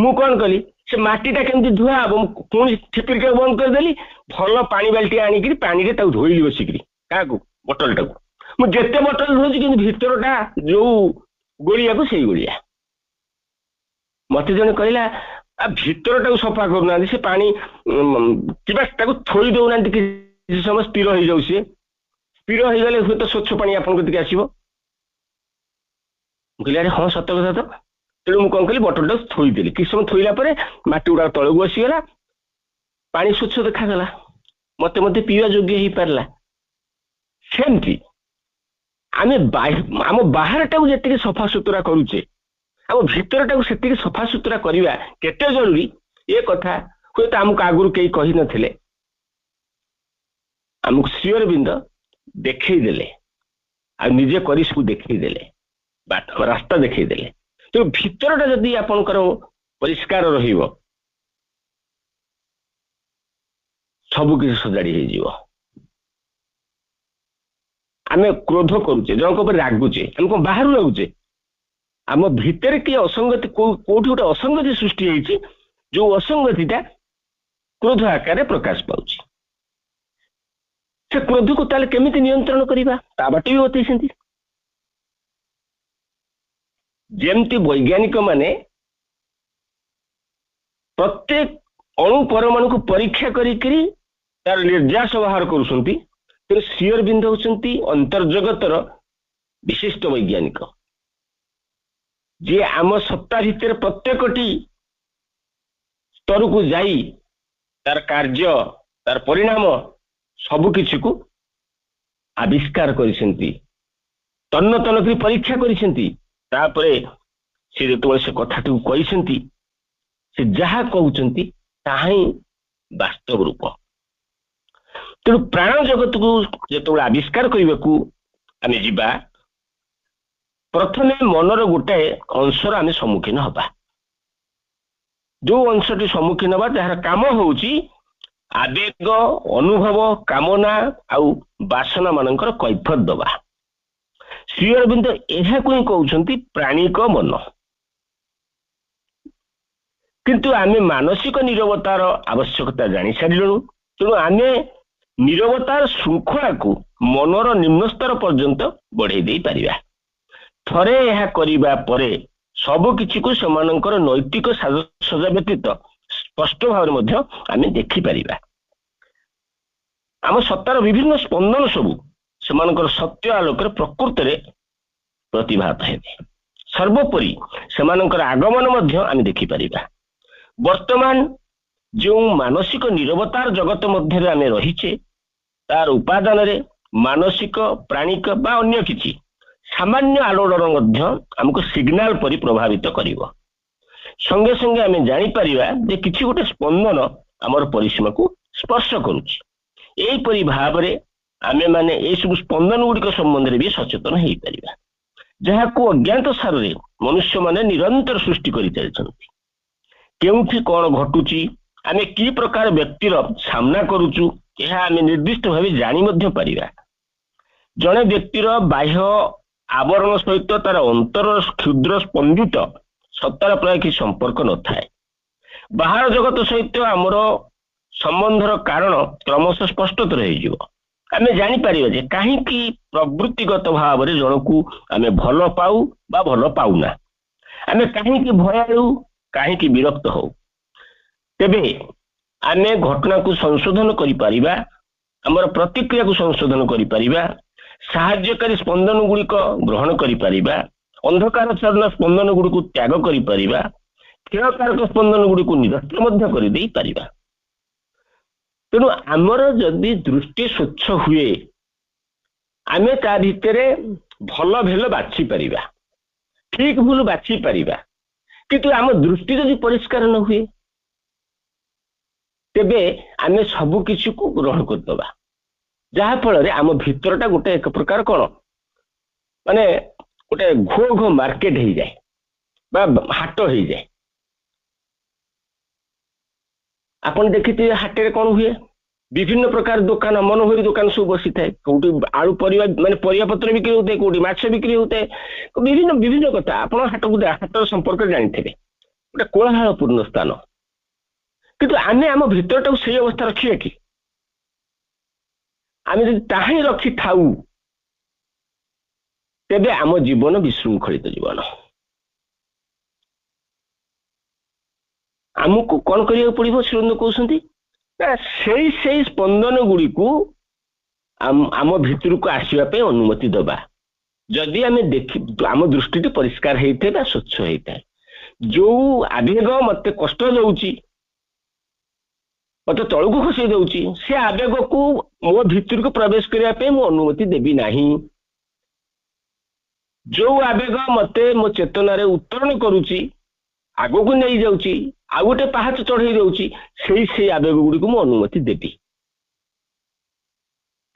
ମୁଁ କଣ କଲି, ସେ ମାଟିଟା କେମିତି ଧୁଆ ହବ, ମୁଁ ପୁଣି ଠିପିରିଟାକୁ ବନ୍ଦ କରିଦେଲି, ଭଲ ପାଣି ବାଲ୍ଟି ଆଣିକିରି ପାଣିରେ ତାକୁ ଧୋଇଲି ବସିକିରି, କାହାକୁ, ବୋଟଲଟାକୁ। ମୁଁ ଯେତେ ବୋଟଲ ଧୋଉଛି କିନ୍ତୁ ଭିତରଟା ଯୋଉ ଗୋଳିଆକୁ ସେଇ ଗୋଳିଆ। ମତେ ଜଣେ କହିଲା ଭିତରଟାକୁ ସଫା କରୁନାହାନ୍ତି, ସେ ପାଣି କିମ୍ବା ତାକୁ ଥୋଇ ଦଉନାହାନ୍ତି କିଛି ସମୟ ସ୍ଥିର ହେଇଯାଉ, ସିଏ ସ୍ଥିର ହେଇଗଲେ ହୁଏତ ସ୍ୱଚ୍ଛ ପାଣି ଆପଣଙ୍କ କତିକି ଆସିବ। ମୁଁ କହିଲି ଆରେ ହଁ ସତ କଥା ତ। ତେଣୁ ମୁଁ କଣ କଲି, ବୋଟଲଟାକୁ ଥୋଇଦେଲି, କିଛି ସମୟ ଥୋଇଲା ପରେ ମାଟି ଗୁଡାକ ତଳକୁ ଆସିଗଲା, ପାଣି ସ୍ୱଚ୍ଛ ଦେଖାଗଲା, ମତେ ମଧ୍ୟ ପିଇବା ଯୋଗ୍ୟ ହେଇପାରିଲା। ସେମିତି ଆମେ ଆମ ବାହାରଟାକୁ ଯେତିକି ସଫାସୁତୁରା କରୁଛେ ଆମ ଭିତରଟାକୁ ସେତିକି ସଫାସୁତୁରା କରିବା କେତେ ଜରୁରୀ, ଏ କଥା ହୁଏତ ଆମକୁ ଆଗରୁ କେହି କହିନଥିଲେ, ଆମକୁ ଶ୍ରୀ ଅରବିନ୍ଦ ଦେଖେଇଦେଲେ, ଆଉ ନିଜେ କରି ସବୁ ଦେଖେଇଦେଲେ, ରାସ୍ତା ଦେଖେଇଦେଲେ। ତେଣୁ ଭିତରଟା ଯଦି ଆପଣଙ୍କର ପରିଷ୍କାର ରହିବ, ସବୁ କିଛି ସଜାଡି ହେଇଯିବ। ଆମେ କ୍ରୋଧ କରୁଛେ, ଜଣଙ୍କ ଉପରେ ରାଗୁଛେ, ଆମେ କଣ ବାହାରୁ ରାଗୁଛେ? ଆମ ଭିତରେ କିଏ ଅସଙ୍ଗତି, କୋଉଠି ଗୋଟେ ଅସଙ୍ଗତି ସୃଷ୍ଟି ହେଇଛି, ଯୋଉ ଅସଙ୍ଗତିଟା କ୍ରୋଧ ଆକାରରେ ପ୍ରକାଶ ପାଉଛି। ସେ କ୍ରୋଧକୁ ତାହେଲେ କେମିତି ନିୟନ୍ତ୍ରଣ କରିବା, ତା ବାଟ ବି ବତେଇଛନ୍ତି। ଯେମିତି ବୈଜ୍ଞାନିକ ମାନେ ପ୍ରତ୍ୟେକ ଅଣୁ ପରମାଣୁକୁ ପରୀକ୍ଷା କରିକିରି ତାର ନିର୍ଯାସ ବାହାର କରୁଛନ୍ତି, ତେଣୁ ଶ୍ରୀ ଅରବିନ୍ଦ ହେଉଛନ୍ତି ଅନ୍ତର୍ଜଗତର ବିଶିଷ୍ଟ ବୈଜ୍ଞାନିକ, ଯିଏ ଆମ ସତ୍ତା ଭିତରେ ପ୍ରତ୍ୟେକଟି ସ୍ତରକୁ ଯାଇ ତାର କାର୍ଯ୍ୟ, ତାର ପରିଣାମ ସବୁକିଛିକୁ ଆବିଷ୍କାର କରିଛନ୍ତି, ତନ୍ନ ତନ୍ନ କରି ପରୀକ୍ଷା କରିଛନ୍ତି। ତାପରେ ସେ ଯେତେବେଳେ ସେ କଥାଟିକୁ କହିଛନ୍ତି, ସେ ଯାହା କହୁଛନ୍ତି ତାହା ହିଁ ବାସ୍ତବ ରୂପ। ତେଣୁ ପ୍ରାଣ ଜଗତକୁ ଯେତେବେଳେ ଆବିଷ୍କାର କରିବାକୁ ଆମେ ଯିବା, ପ୍ରଥମେ ମନର ଗୋଟାଏ ଅଂଶର ଆମେ ସମ୍ମୁଖୀନ ହବା। ଯୋଉ ଅଂଶଟି ସମ୍ମୁଖୀନ ହବା, ଯାହାର କାମ ହଉଛି ଆବେଗ, ଅନୁଭବ, କାମନା ଆଉ ବାସନା ମାନଙ୍କର କୈଫିୟତ ଦବା। ଶ୍ରୀ ଅରବିନ୍ଦ ଏହାକୁ ହିଁ କହୁଛନ୍ତି ପ୍ରାଣିକ ମନ। କିନ୍ତୁ ଆମେ ମାନସିକ ନିରବତାର ଆବଶ୍ୟକତା ଜାଣିସାରିଲୁଣୁ, ତେଣୁ ଆମେ ନିରବତାର ଶୃଙ୍ଖଳାକୁ ମନର ନିମ୍ନସ୍ତର ପର୍ଯ୍ୟନ୍ତ ବଢେଇ ଦେଇପାରିବା। ଥରେ ଏହା କରିବା ପରେ ସବୁ କିଛିକୁ ସେମାନଙ୍କର ନୈତିକ ସାଜସଜ୍ଜା ବ୍ୟତୀତ ସ୍ପଷ୍ଟ ଭାବରେ ମଧ୍ୟ ଆମେ ଦେଖିପାରିବା। ଆମ ସତ୍ତାର ବିଭିନ୍ନ ସ୍ପନ୍ଦନ ସବୁ ସେମାନଙ୍କର ସତ୍ୟ ଆଲୋକରେ ପ୍ରକୃତରେ ପ୍ରତିଭାତ ହେବେ। ସର୍ବୋପରି ସେମାନଙ୍କର ଆଗମନ ମଧ୍ୟ ଆମେ ଦେଖିପାରିବା। ବର୍ତ୍ତମାନ ଯେଉଁ ମାନସିକ ନିରବତାର ଜଗତ ମଧ୍ୟରେ ଆମେ ରହିଛେ, ତାର ଉପାଦାନରେ ମାନସିକ, ପ୍ରାଣିକ ବା ଅନ୍ୟ କିଛି ସାମାନ୍ୟ ଆଲୋଡ଼ନ ମଧ୍ୟ ଆମକୁ ସିଗ୍ନାଲ ପରି ପ୍ରଭାବିତ କରିବ। ସଙ୍ଗେ ସଙ୍ଗେ ଆମେ ଜାଣିପାରିବା ଯେ କିଛି ଗୋଟେ ସ୍ପନ୍ଦନ ଆମର ପରିସୀମାକୁ ସ୍ପର୍ଶ କରୁଛି। ଏହିପରି ଭାବରେ ଆମେମାନେ ଏସବୁ ସ୍ପନ୍ଦନ ଗୁଡ଼ିକ ସମ୍ବନ୍ଧରେ ବି ସଚେତନ ହେଇପାରିବା, ଯାହାକୁ ଅଜ୍ଞାତ ସାରରେ ମନୁଷ୍ୟମାନେ ନିରନ୍ତର ସୃଷ୍ଟି କରି ଚାଲିଛନ୍ତି। କେଉଁଠି କ'ଣ ଘଟୁଛି, ଆମେ କି ପ୍ରକାର ବ୍ୟକ୍ତିର ସାମ୍ନା କରୁଛୁ, ଏହା ଆମେ ନିର୍ଦ୍ଦିଷ୍ଟ ଭାବେ ଜାଣି ମଧ୍ୟ ପାରିବା। ଜଣେ ବ୍ୟକ୍ତିର ବାହ୍ୟ ଆବରଣ ସହିତ ତାର ଅନ୍ତର କ୍ଷୁଦ୍ର ସ୍ପନ୍ଦିତ ସତ୍ତାର ପ୍ରାୟ କିଛି ସମ୍ପର୍କ ନଥାଏ। ବାହାର ଜଗତ ସହିତ ଆମର ସମ୍ବନ୍ଧର କାରଣ କ୍ରମଶଃ ସ୍ପଷ୍ଟତର ହେଇଯିବ। ଆମେ ଜାଣିପାରିବା ଯେ କାହିଁକି ପ୍ରବୃତ୍ତିଗତ ଭାବରେ ଜଣକୁ ଆମେ ଭଲ ପାଉ ବା ଭଲ ପାଉନା, ଆମେ କାହିଁକି ଭୟାଳୁ, କାହିଁକି ବିରକ୍ତ ହଉ। ତେବେ ଆମେ ଘଟଣାକୁ ସଂଶୋଧନ କରିପାରିବା, ଆମର ପ୍ରତିକ୍ରିୟାକୁ ସଂଶୋଧନ କରିପାରିବା, ସାହାଯ୍ୟକାରୀ ସ୍ପନ୍ଦନ ଗୁଡ଼ିକ ଗ୍ରହଣ କରିପାରିବା, ଅନ୍ଧକାରଚ୍ଛନ୍ନ ସ୍ପନ୍ଦନ ଗୁଡ଼ିକୁ ତ୍ୟାଗ କରିପାରିବା, କ୍ଷୟକାରକ ସ୍ପନ୍ଦନ ଗୁଡ଼ିକୁ ନିରସ୍ତ ମଧ୍ୟ କରିଦେଇ ପାରିବା। ତେଣୁ ଆମର ଯଦି ଦୃଷ୍ଟି ସ୍ୱଚ୍ଛ ହୁଏ, ଆମେ ତା ଭିତରେ ଭଲ ଭଲ ବାଛି ପାରିବା, ଠିକ ଭୁଲ ବାଛି ପାରିବା। କିନ୍ତୁ ଆମ ଦୃଷ୍ଟି ଯଦି ପରିଷ୍କାର ନ ହୁଏ, ତେବେ ଆମେ ସବୁ କିଛିକୁ ଗ୍ରହଣ କରିଦେବା, ଯାହା ଫଳରେ ଆମ ଭିତରଟା ଗୋଟେ ଏକ ପ୍ରକାର କ'ଣ ମାନେ गोटे घो घो मार्केट हो जाए बा हाट हो जाए। आपन देखिए हाट रे कौन हुए विभिन्न प्रकार दुकान मनोहरी दुकान सब बसी थाए कौटी आलू परिवा माने परिया पत्र बिक्री होते कौटी माछ बिक्री होते विभिन्न विभिन्न कथा आपण हाटर संपर्क जानिथे गोटे कोलाहलपूर्ण स्थान किंतु आमे आम भीतरटा से अवस्था रखिए कि आमे जदि ताही रखी थाऊ तेबे आम जीवन विशृंखलित जीवन। आमको कौन करिया पड़िबो सुरंद कहउसंती से स्पंदन गुड़ी को आम भितर को आसवा अनुमति दबा जदि आम देख आम दृष्टि परिष्कार होता है स्वच्छ होता है जो आवेग मत कष्ट दौची मत तलू को खसई दौची से आवेग को मो भितर को प्रवेश करने मु अनुमति देवी नहीं। जो आवेग मत मो चेतना रे उत्तरण करुची आगो को नहीं जाऊची आ गोटे पहाच चढ़ई दौची से आवेग गुड़ी को मु अनुमति देवी।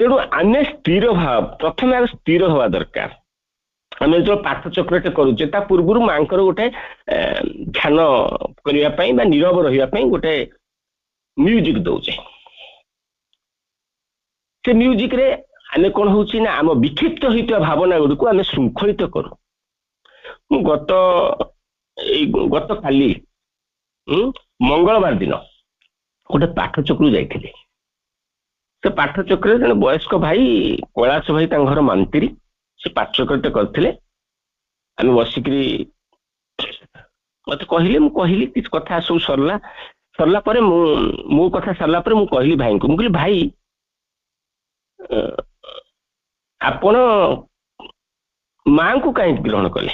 तेणु आमे स्थिर भाव प्रथम आगे स्थिर हवा दरकार। आम जो पाठ चक्रटे करुचे ता पूर्व मांकर गोटे ध्यान करने नीरव रही गोटे म्यूजिक दौचे से म्यूजिक रे आमे कौन होची ना आम विक्षिप्त होता भावना गुड़ी को आमे श्रृंखलित करूँ। गत काली मंगलवार दिन गोटे पाठ चक्र जाइए से पाठ चक्र जन वयस्क भाई कैलाश भाई घर मानती से पाठ चक्रटे करते आम बसिक मत कहले मु कहली किस कथा सब सरला सरला परे मो कथा सरला परे मु कहली भाई को मु कहली भाई आपण मां को कहीं ग्रहण कले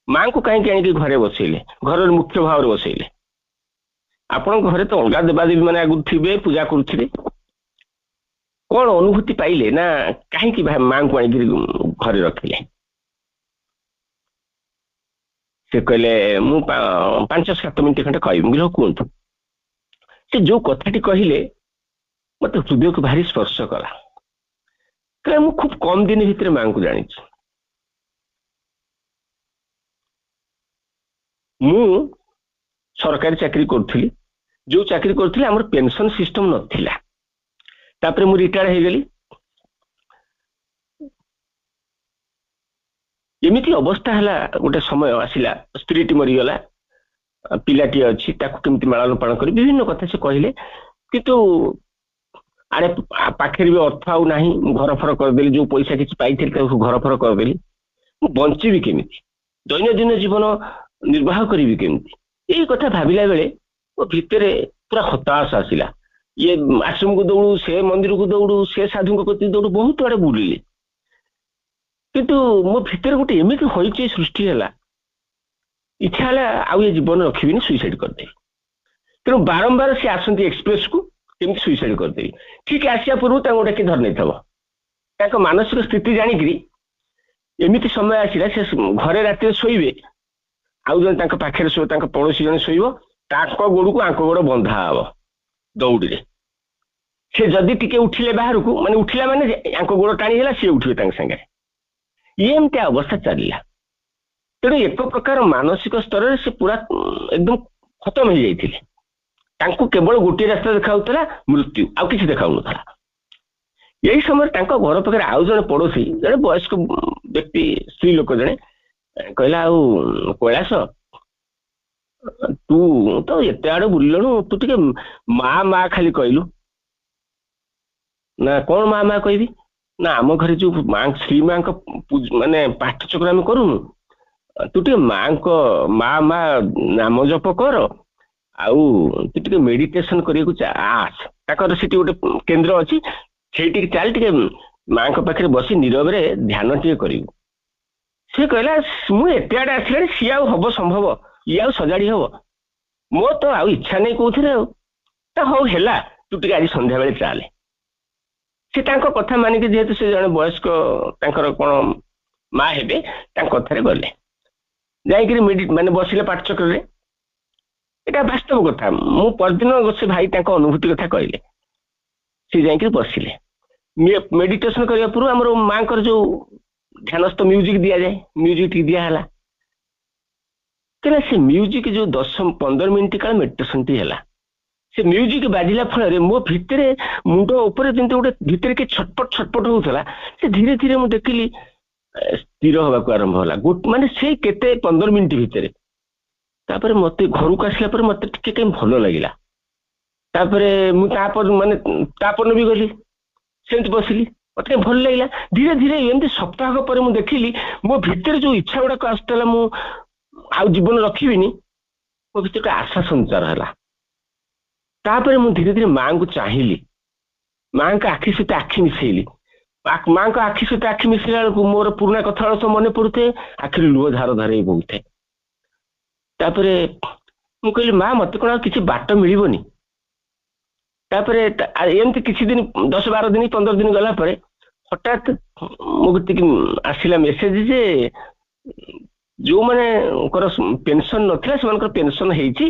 मां को कहीं आनिक घरे बसैले घर मुख्य भाव बसैले आपण घरे तो अलग देवादेवी मैंने आगु थे पूजा करुथे कौन अनुभूति पाइले ना कहीं मां को आनिक घरे रखिले से कहले मु 5-7 मिनट खंडे कह कहतु से जो कथाटी कहले मत हृदय को भारी स्पर्श कला कहे मु खूब कम दिन भितर मां को जानी मु सरकारी चाकरी करुली जो चाकरी करुली आमर पेंशन सिस्टम नथिला तापरे मु रिटायर हो गली एमिति अवस्था है गोटे समय आसला स्त्रीटी मरीगला पिलाटी अच्छी केमती मालन पालन कर विभिन्न कथा से कहले किंतु आरे पाखे भी अर्थ आउ ना घर फर करदेली जो पैसा किसी पाई घर फर करदेली बंची केमिति दैनंदिन जीवन निर्वाह करी केमिति यही कथा भाविला बेले मो भितर पूरा हताश आसला ये आश्रम को दौड़ू से मंदिर को दौड़ू से साधु को दौड़ू बहुत आड़े बुलिले किंतु मो भितर गोटे एमती होइचे सृष्टि है इच्छा है आउ ये जीवन रखी सुइसाइड करदे तेणु बारंबार से आसती एक्सप्रेस को केमती सुइसाइड करदेवी ठीक आसिया पूर्व गोटे किए धर नहीं मानसिक स्थिति जाणिकी एमती समय आसला से घरे राति शोबे आउ जन पाखे शो पड़ोशी जन शोब गोड़ को आंक गोड़ बंधा हम दौड़ी से जदि टिके उठिले बाहर को माने उठिला माने आंक गोड़ टाणी सी उठे सागे एमती अवस्था चलला तेणु एक प्रकार मानसिक स्तर से पूरा एकदम खत्म हो जाते केवल गोटे रास्ता देखा मृत्यु आउ किसी देखा यही समय घर पाखे आउ जड़े पड़ोशी जड़े वयस्क व्यक्ति स्त्री लोक जड़े कहला कैलाश तू तो एत आड़े बुलू तू टे माँ माँ खाली कहलु ना कौन माँ माँ कहबी ना आम घर जो माँ श्री माँ माने पाठ चक्र आम करूनु तू टे माँ को माँ माँ नाम जप कर आउ तू टे मेडिटेशन करने आस से गोटे केन्द्र अच्छी से चल टे माँ पाखे बसी नीरव रे ध्यान टे करू सी कहला मुझे आड़े आसला सी आउ हम संभव ये आउ सजाड़ी हम मो तो आउ इच्छा नहीं कौन हौ है तू टे आज संध्या बेले चले से कथा मानिक जेहेतु से जड़े वयस्क कौन माँ हे कथार गले जाकि माने बसिले पाठ चक्र यहाँ वास्तव कथा मु परदिन से भाई अनुभूति कथा कहले सी जा बसिले मेडिटेशन करने पूर्व आम माँ जो ଧ୍ୟାନସ୍ଥ ମ୍ୟୁଜିକ ଦିଆଯାଏ, ମ୍ୟୁଜିକ ଟିକେ ଦିଆହେଲା। ସେ ମ୍ୟୁଜିକ ଯୋଉ 10-15 ମିନିଟ୍ କାଳ ମେଡିଟେସନ ଟି ହେଲା, ସେ ମ୍ୟୁଜିକ ବାଜିଲା ଫଳରେ ମୋ ଭିତରେ ମୁଣ୍ଡ ଉପରେ ଯେମିତି ଗୋଟେ ଭିତରେ କି ଛଟପଟ ଛଟପଟ ହଉଥିଲା, ସେ ଧୀରେ ଧୀରେ ମୁଁ ଦେଖିଲି ସ୍ଥିର ହବାକୁ ଆରମ୍ଭ ହେଲା। ମାନେ ସେଇ କେତେ 15 ମିନିଟ୍ ଭିତରେ। ତାପରେ ମତେ ଘରକୁ ଆସିଲା ପରେ ମତେ ଟିକେ କାହିଁ ଭଲ ଲାଗିଲା। ତାପରେ ମୁଁ ତାପର ବି ଗଲି, ସେମିତି ବସିଲି, ମତେ କାହିଁ ଭଲ ଲାଗିଲା। ଧୀରେ ଧୀରେ ଏମିତି ସପ୍ତାହ ପରେ ମୁଁ ଦେଖିଲି ମୋ ଭିତରେ ଯୋଉ ଇଚ୍ଛା ଗୁଡାକ ଆସୁଥିଲା ମୁଁ ଆଉ ଜୀବନ ରଖିବିନି, ମୋ ଭିତରେ ଗୋଟେ ଆଶା ସଞ୍ଚାର ହେଲା। ତାପରେ ମୁଁ ଧୀରେ ଧୀରେ ମାଙ୍କୁ ଚାହିଁଲି, ମାଙ୍କ ଆଖି ସହିତ ଆଖି ମିଶେଇଲି। ମାଙ୍କ ଆଖି ସହିତ ଆଖି ମିଶିଲା ବେଳକୁ ମୋର ପୁରୁଣା କଥା ସବୁ ମନେ ପଡୁଥାଏ, ଆଖିରୁ ଲୁହ ଧାର ଧାର ହେଇ ବହୁଥାଏ। ତାପରେ ମୁଁ କହିଲି ମା ମତେ କଣ ଆଉ କିଛି ବାଟ ମିଳିବନି? ତାପରେ ଏମିତି କିଛି ଦିନ 10-12 ଦିନ 15 ଦିନ ଗଲା ପରେ ହଠାତ୍ ମୋ କତିକି ଆସିଲା ମେସେଜ ଯେ ଯୋଉମାନଙ୍କର ପେନସନ ନଥିଲା ସେମାନଙ୍କର ପେନସନ ହେଇଛି,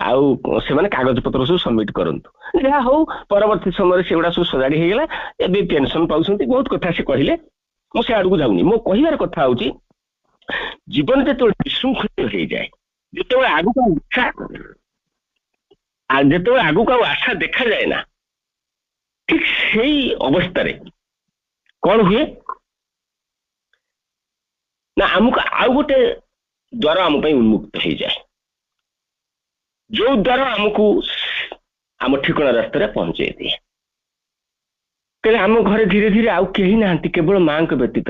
ଆଉ ସେମାନେ କାଗଜ ପତ୍ର ସବୁ ସବମିଟ କରନ୍ତୁ। ଯାହା ହଉ ପରବର୍ତ୍ତୀ ସମୟରେ ସେଗୁଡା ସବୁ ସଜାଡି ହେଇଗଲା, ଏବେ ପେନସନ ପାଉଛନ୍ତି। ବହୁତ କଥା ସେ କହିଲେ, ମୁଁ ସେ ଆଡକୁ ଯାଉନି। ମୋ କହିବାର କଥା ହଉଛି ଜୀବନ ଯେତେବେଳେ ବିଶୃଙ୍ଖଳିତ ହେଇଯାଏ, ଯେତେବେଳେ ଆଗକୁ ଆଉ ଆଶା ଦେଖାଯାଏ ନା, ଠିକ ସେଇ ଅବସ୍ଥାରେ କଣ ହୁଏ ନା ଆମକୁ ଆଉ ଗୋଟେ ଦ୍ୱାର ଆମ ପାଇଁ ଉନ୍ମୁକ୍ତ ହେଇଯାଏ, ଯୋଉ ଦ୍ୱାର ଆମକୁ ଆମ ଠିକଣା ରାସ୍ତାରେ ପହଞ୍ଚେଇ ଦିଏ। ତେଣୁ ଆମ ଘରେ ଧୀରେ ଧୀରେ ଆଉ କେହି ନାହାନ୍ତି, କେବଳ ମାଙ୍କ ବ୍ୟତୀତ।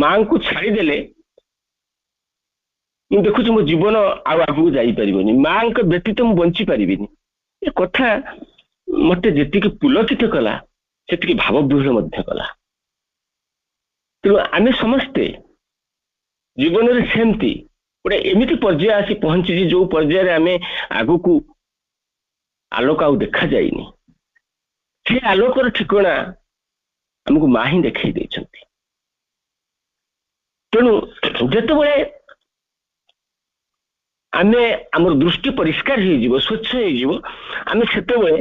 ମାଙ୍କୁ ଛାଡ଼ିଦେଲେ ମୁଁ ଦେଖୁଛି ମୋ ଜୀବନ ଆଉ ଆଗକୁ ଯାଇପାରିବନି, ମାଙ୍କ ବ୍ୟତୀତ ମୁଁ ବଞ୍ଚି ପାରିବିନି। ଏ କଥା ମତେ ଯେତିକି ପୁଲକିତ କଲା ସେତିକି ଭାବବିହ୍ୱଳ ମଧ୍ୟ କଲା। ତେଣୁ ଆମେ ସମସ୍ତେ ଜୀବନରେ ସେମିତି ଗୋଟେ ଏମିତି ପର୍ଯ୍ୟାୟ ଆସି ପହଞ୍ଚିଛି ଯୋଉ ପର୍ଯ୍ୟାୟରେ ଆମେ ଆଗକୁ ଆଲୋକ ଆଉ ଦେଖାଯାଇନି। ସେ ଆଲୋକର ଠିକଣା ଆମକୁ ମା ହିଁ ଦେଖେଇ ଦେଇଛନ୍ତି। ତେଣୁ ଯେତେବେଳେ ଆମେ ଆମର ଦୃଷ୍ଟି ପରିଷ୍କାର ହେଇଯିବ, ସ୍ୱଚ୍ଛ ହେଇଯିବ, ଆମେ ସେତେବେଳେ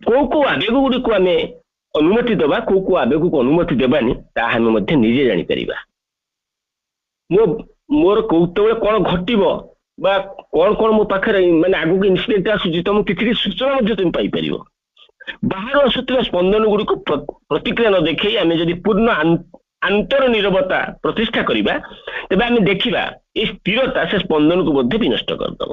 କୋଉ କୋଉ ଆବେଗ ଗୁଡ଼ିକୁ ଆମେ ଅନୁମତି ଦେବା, କୋଉ କୋଉ ଆବେଗକୁ ଅନୁମତି ଦେବାନି, ତାହା ଆମେ ମଧ୍ୟ ନିଜେ ଜାଣିପାରିବା। ମୋର କେତେବେଳେ କଣ ଘଟିବ ବା କଣ କଣ ମୋ ପାଖରେ ମାନେ ଆଗକୁ ଇନସିଡେଣ୍ଟ ଆସୁଛି, ତମକୁ କିଛି କିଛି ସୂଚନା ମଧ୍ୟ ତମେ ପାଇପାରିବ। ବାହାରୁ ଆସୁଥିବା ସ୍ପନ୍ଦନ ଗୁଡ଼ିକୁ ପ୍ରତିକ୍ରିୟା ନ ଦେଖେଇ ଆମେ ଯଦି ପୂର୍ଣ୍ଣ ଆନ୍ତର ନିରବତା ପ୍ରତିଷ୍ଠା କରିବା, ତେବେ ଆମେ ଦେଖିବା ଏ ସ୍ଥିରତା ସେ ସ୍ପନ୍ଦନକୁ ମଧ୍ୟ ବିନଷ୍ଟ କରିଦେବ।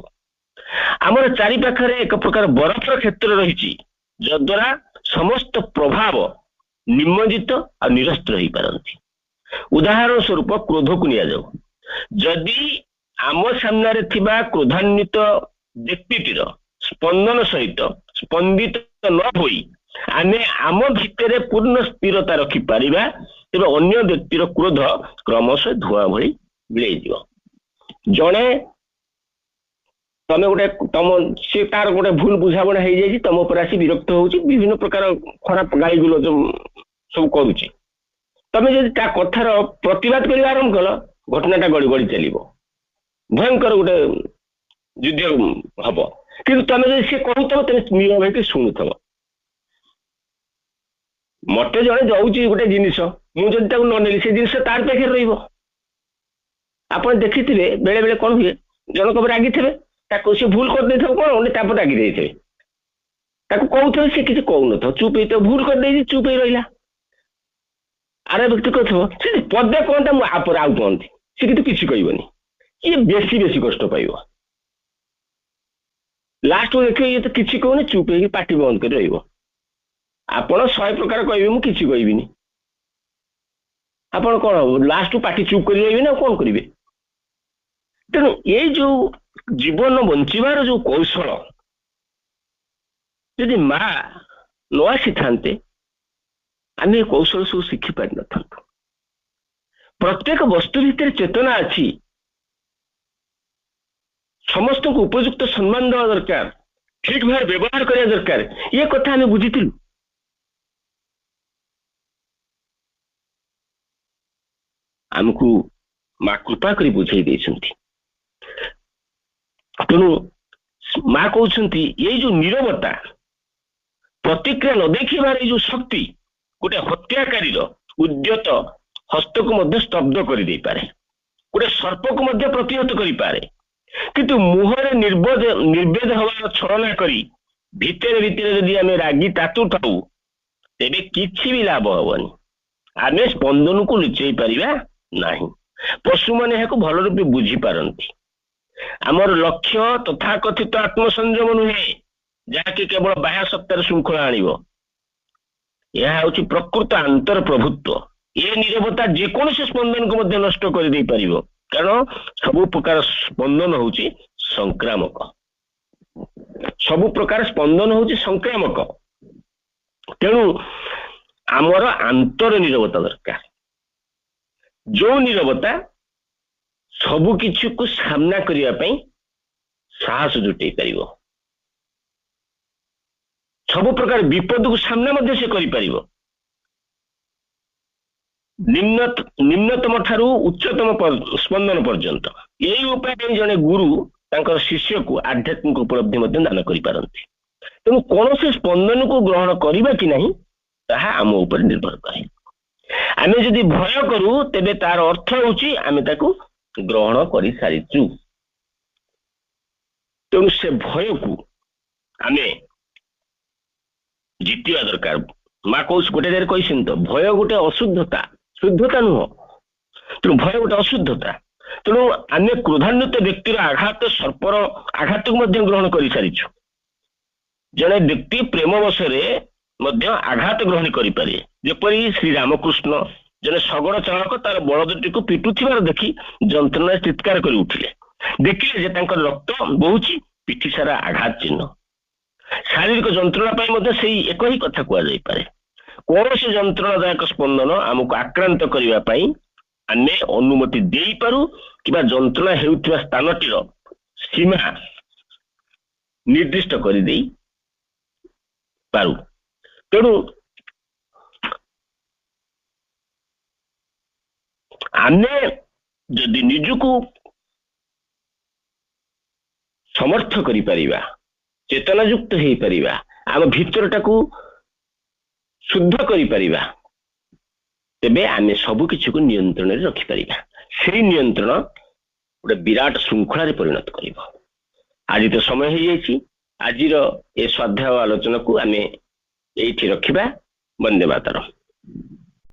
ଆମର ଚାରି ପାଖରେ ଏକ ପ୍ରକାର ବରଫର କ୍ଷେତ୍ର ରହିଛି, ଯଦ୍ୱାରା ସମସ୍ତ ପ୍ରଭାବ ନିମଜ୍ଜିତ ଆଉ ନିରସ୍ତ ହେଇପାରନ୍ତି। ଉଦାହରଣ ସ୍ୱରୂପ କ୍ରୋଧକୁ ନିଆଯାଉ। ଯଦି ଆମ ସାମ୍ନାରେ ଥିବା କ୍ରୋଧାନ୍ୱିତ ବ୍ୟକ୍ତିଟିର ସ୍ପନ୍ଦନ ସହିତ ସ୍ପନ୍ଦିତ ନ ହୋଇ ଆମେ ଆମ ଭିତରେ ପୂର୍ଣ୍ଣ ସ୍ଥିରତା ରଖିପାରିବା, ତେବେ ଅନ୍ୟ ବ୍ୟକ୍ତିର କ୍ରୋଧ କ୍ରମଶଃ ଧୂଆଁ ଭଳି ମିଳେଇଯିବ। ଜଣେ ସେ ତାର ଗୋଟେ ଭୁଲ ବୁଝାମଣା ହେଇଯାଇଛି, ତମ ଉପରେ ଆସି ବିରକ୍ତ ହଉଛି, ବିଭିନ୍ନ ପ୍ରକାର ଖରାପ ଗାଳି ଗୁଲଜ ସବୁ କରୁଛି। ତମେ ଯଦି ତା କଥାର ପ୍ରତିବାଦ କରିବା ଆରମ୍ଭ କଲ, ଘଟଣାଟା ଗଡ଼ି ଗଡ଼ି ଚାଲିବ, ଭୟଙ୍କର ଗୋଟେ ଯୁଦ୍ଧ ହବ। କିନ୍ତୁ ତମେ ଯଦି ସେ କହୁଥିବ ତମେ ନୀରବ ହେଇକି ଶୁଣୁଥିବ। ମତେ ଜଣେ ଦଉଛି ଗୋଟେ ଜିନିଷ, ମୁଁ ଯଦି ତାକୁ ନ ନେଲି ସେ ଜିନିଷ ତାର ପାଖରେ ରହିବ। ଆପଣ ଦେଖିଥିବେ ବେଳେ ବେଳେ କଣ ହୁଏ, ଜଣକ ଉପରେ ରାଗିଥିବେ, ତାକୁ ସେ ଭୁଲ କରିଦେଇଥିବ, କଣ ଗୋଟେ ତାପରେ ରାଗି ଦେଇଥିବେ, ତାକୁ କହୁଥିବେ ସେ କିଛି କହୁନଥିବ, ଚୁପ୍ ହେଇଥିବ, ଭୁଲ କରିଦେଇଛି ଚୁପ୍ ହେଇ ରହିଲା। ଆରେ ବ୍ୟକ୍ତି କହୁଥିବ ସେ ପଦେ କହନ୍ତା ମୁଁ ଆପରେ ଆଉ କହନ୍ତି, ସେ କିନ୍ତୁ କିଛି କହିବନି। ଇଏ ବେଶୀ କଷ୍ଟ ପାଇବ। ଲାଷ୍ଟକୁ ଦେଖିବେ ଇଏ ତ କିଛି କହୁନି, ଚୁପ୍ ହେଇକି ପାଟି ବନ୍ଦ କରି ରହିବ। ଆପଣ 100 ପ୍ରକାର କହିବେ ମୁଁ କିଛି କହିବିନି, ଆପଣ କଣ ହବ, ଲାଷ୍ଟକୁ ପାଟି ଚୁପ୍ କରି ରହିବେ ନା ଆଉ କଣ କରିବେ? ତେଣୁ ଏଇ ଯୋଉ ଜୀବନ ବଞ୍ଚିବାର ଯୋଉ କୌଶଳ ଯଦି ମା ନ ଆସିଥାନ୍ତେ, ଆମେ ଏ କୌଶଳ ସବୁ ଶିଖି ପାରିନଥାନ୍ତୁ। ପ୍ରତ୍ୟେକ ବସ୍ତୁ ଭିତରେ ଚେତନା ଅଛି, ସମସ୍ତଙ୍କୁ ଉପଯୁକ୍ତ ସମ୍ମାନ ଦେବା ଦରକାର, ଠିକ ଭାବରେ ବ୍ୟବହାର କରିବା ଦରକାର। ଏ କଥା ଆମେ ବୁଝିଥିଲୁ। ଆମକୁ ମା କୃପା କରି ବୁଝେଇ ଦେଇଛନ୍ତି। ତେଣୁ ମା କହୁଛନ୍ତି ଏଇ ଯୋଉ ନିରବତା, ପ୍ରତିକ୍ରିୟା ନ ଦେଖିବାର ଏଇ ଯୋଉ ଶକ୍ତି, ଗୋଟେ ହତ୍ୟାକାରୀର ଉଦ୍ୟତ ହସ୍ତକୁ ମଧ୍ୟ ସ୍ତବ୍ଧ କରିଦେଇପାରେ, ଗୋଟେ ସର୍ପକୁ ମଧ୍ୟ ପ୍ରତିହତ କରିପାରେ। କିନ୍ତୁ ମୁହଁରେ ନିର୍ବେଦ ହେବାର ଛଳନା କରି ଭିତରେ ଭିତରେ ଯଦି ଆମେ ରାଗି ତାତୁଥାଉ ତେବେ କିଛି ବି ଲାଭ ହବନି। ଆମେ ସ୍ପନ୍ଦନକୁ ଲୁଚେଇ ପାରିବା ନାହିଁ। ପଶୁମାନେ ଏହାକୁ ଭଲ ରୂପେ ବୁଝିପାରନ୍ତି। ଆମର ଲକ୍ଷ୍ୟ ତଥାକଥିତ ଆତ୍ମସଂଯମ ନୁହେଁ, ଯାହାକି କେବଳ ବାହ୍ୟ ସତ୍ତାର ଶୃଙ୍ଖଳା ଆଣିବ। ଏହା ହେଉଛି ପ୍ରକୃତ ଆନ୍ତର ପ୍ରଭୁତ୍ୱ। ଏ ନିରବତା ଯେକୌଣସି ସ୍ପନ୍ଦନକୁ ମଧ୍ୟ ନଷ୍ଟ କରିଦେଇ ପାରିବ, କାରଣ ସବୁ ପ୍ରକାର ସ୍ପନ୍ଦନ ହେଉଛି ସଂକ୍ରାମକ। ସବୁ ପ୍ରକାର ସ୍ପନ୍ଦନ ହେଉଛି ସଂକ୍ରାମକ। ତେଣୁ ଆମର ଆନ୍ତର ନିରବତା ଦରକାର, ଯୋଉ ନିରବତା ସବୁ କିଛିକୁ ସାମ୍ନା କରିବା ପାଇଁ ସାହସ ଜୁଟେଇ ପାରିବ, ସବୁ ପ୍ରକାର ବିପଦକୁ ସାମ୍ନା ମଧ୍ୟ ସେ କରିପାରିବ। ନିମ୍ନତମ ଠାରୁ ଉଚ୍ଚତମ ସ୍ପନ୍ଦନ ପର୍ଯ୍ୟନ୍ତ ଏହି ଉପାୟରେ ଜଣେ ଗୁରୁ ତାଙ୍କର ଶିଷ୍ୟକୁ ଆଧ୍ୟାତ୍ମିକ ଉପଲବ୍ଧି ମଧ୍ୟ ଦାନ କରିପାରନ୍ତି। ତେଣୁ କୌଣସି ସ୍ପନ୍ଦନକୁ ଗ୍ରହଣ କରିବା କି ନାହିଁ ତାହା ଆମ ଉପରେ ନିର୍ଭର କରେ। ଆମେ ଯଦି ଭୟ କରୁ ତେବେ ତାର ଅର୍ଥ ହେଉଛି ଆମେ ତାକୁ ଗ୍ରହଣ କରିସାରିଛୁ। ତେଣୁ ସେ ଭୟକୁ ଆମେ ଜିତିବା ଦରକାର। ମା କହୁଛି ଗୋଟେ ଜାଗାରେ କହିଛନ୍ତି ତ, ଭୟ ଗୋଟେ ଅଶୁଦ୍ଧତା, ଶୁଦ୍ଧତା ନୁହଁ। ତେଣୁ ଭୟ ଗୋଟେ ଅଶୁଦ୍ଧତା। ତେଣୁ ଆମେ କ୍ରୋଧାନ୍ୱିତ ବ୍ୟକ୍ତିର ଆଘାତ, ସର୍ପର ଆଘାତକୁ ମଧ୍ୟ ଗ୍ରହଣ କରିସାରିଛୁ। ଜଣେ ବ୍ୟକ୍ତି ପ୍ରେମ ବଶରେ ମଧ୍ୟ ଆଘାତ ଗ୍ରହଣ କରିପାରେ। ଯେପରି ଶ୍ରୀରାମକୃଷ୍ଣ ଜଣେ ଶଗଡ଼ ଚାଳକ ତାର ବଳଦଟିକୁ ପିଟୁଥିବାର ଦେଖି ଯନ୍ତ୍ରଣାରେ ଚିତ୍କାର କରି ଉଠିଲେ। ଦେଖିଲେ ଯେ ତାଙ୍କର ରକ୍ତ ବହୁଛି, ପିଠି ସାରା ଆଘାତ ଚିହ୍ନ। ଶାରୀରିକ ଯନ୍ତ୍ରଣା ପାଇଁ ମଧ୍ୟ ସେଇ ଏକ ହିଁ କଥା କୁହାଯାଇପାରେ। କୌଣସି ଯନ୍ତ୍ରଣାଦାୟକ ସ୍ପନ୍ଦନ ଆମକୁ ଆକ୍ରାନ୍ତ କରିବା ପାଇଁ ଆମେ ଅନୁମତି ଦେଇପାରୁ କିମ୍ବା ଯନ୍ତ୍ରଣା ହେଉଥିବା ସ୍ଥାନଟିର ସୀମା ନିର୍ଦ୍ଦିଷ୍ଟ କରିଦେଇ ପାରୁ। ତେଣୁ ଆମେ ଯଦି ନିଜକୁ ସମର୍ଥ କରିପାରିବା, ଚେତନାଯୁକ୍ତ ହେଇପାରିବା, ଆମ ଭିତରଟାକୁ ଶୁଦ୍ଧ କରିପାରିବା, ତେବେ ଆମେ ସବୁ କିଛିକୁ ନିୟନ୍ତ୍ରଣରେ ରଖିପାରିବା। ସେଇ ନିୟନ୍ତ୍ରଣ ଗୋଟେ ବିରାଟ ଶୃଙ୍ଖଳାରେ ପରିଣତ କରିବ। ଆଜି ତ ସମୟ ହେଇଯାଇଛି। ଆଜିର ଏ ସ୍ୱାଧ୍ୟାୟ ଆଲୋଚନାକୁ ଆମେ ଏଇଠି ରଖିବା। ବନ୍ଦେ ମାତରମ୍।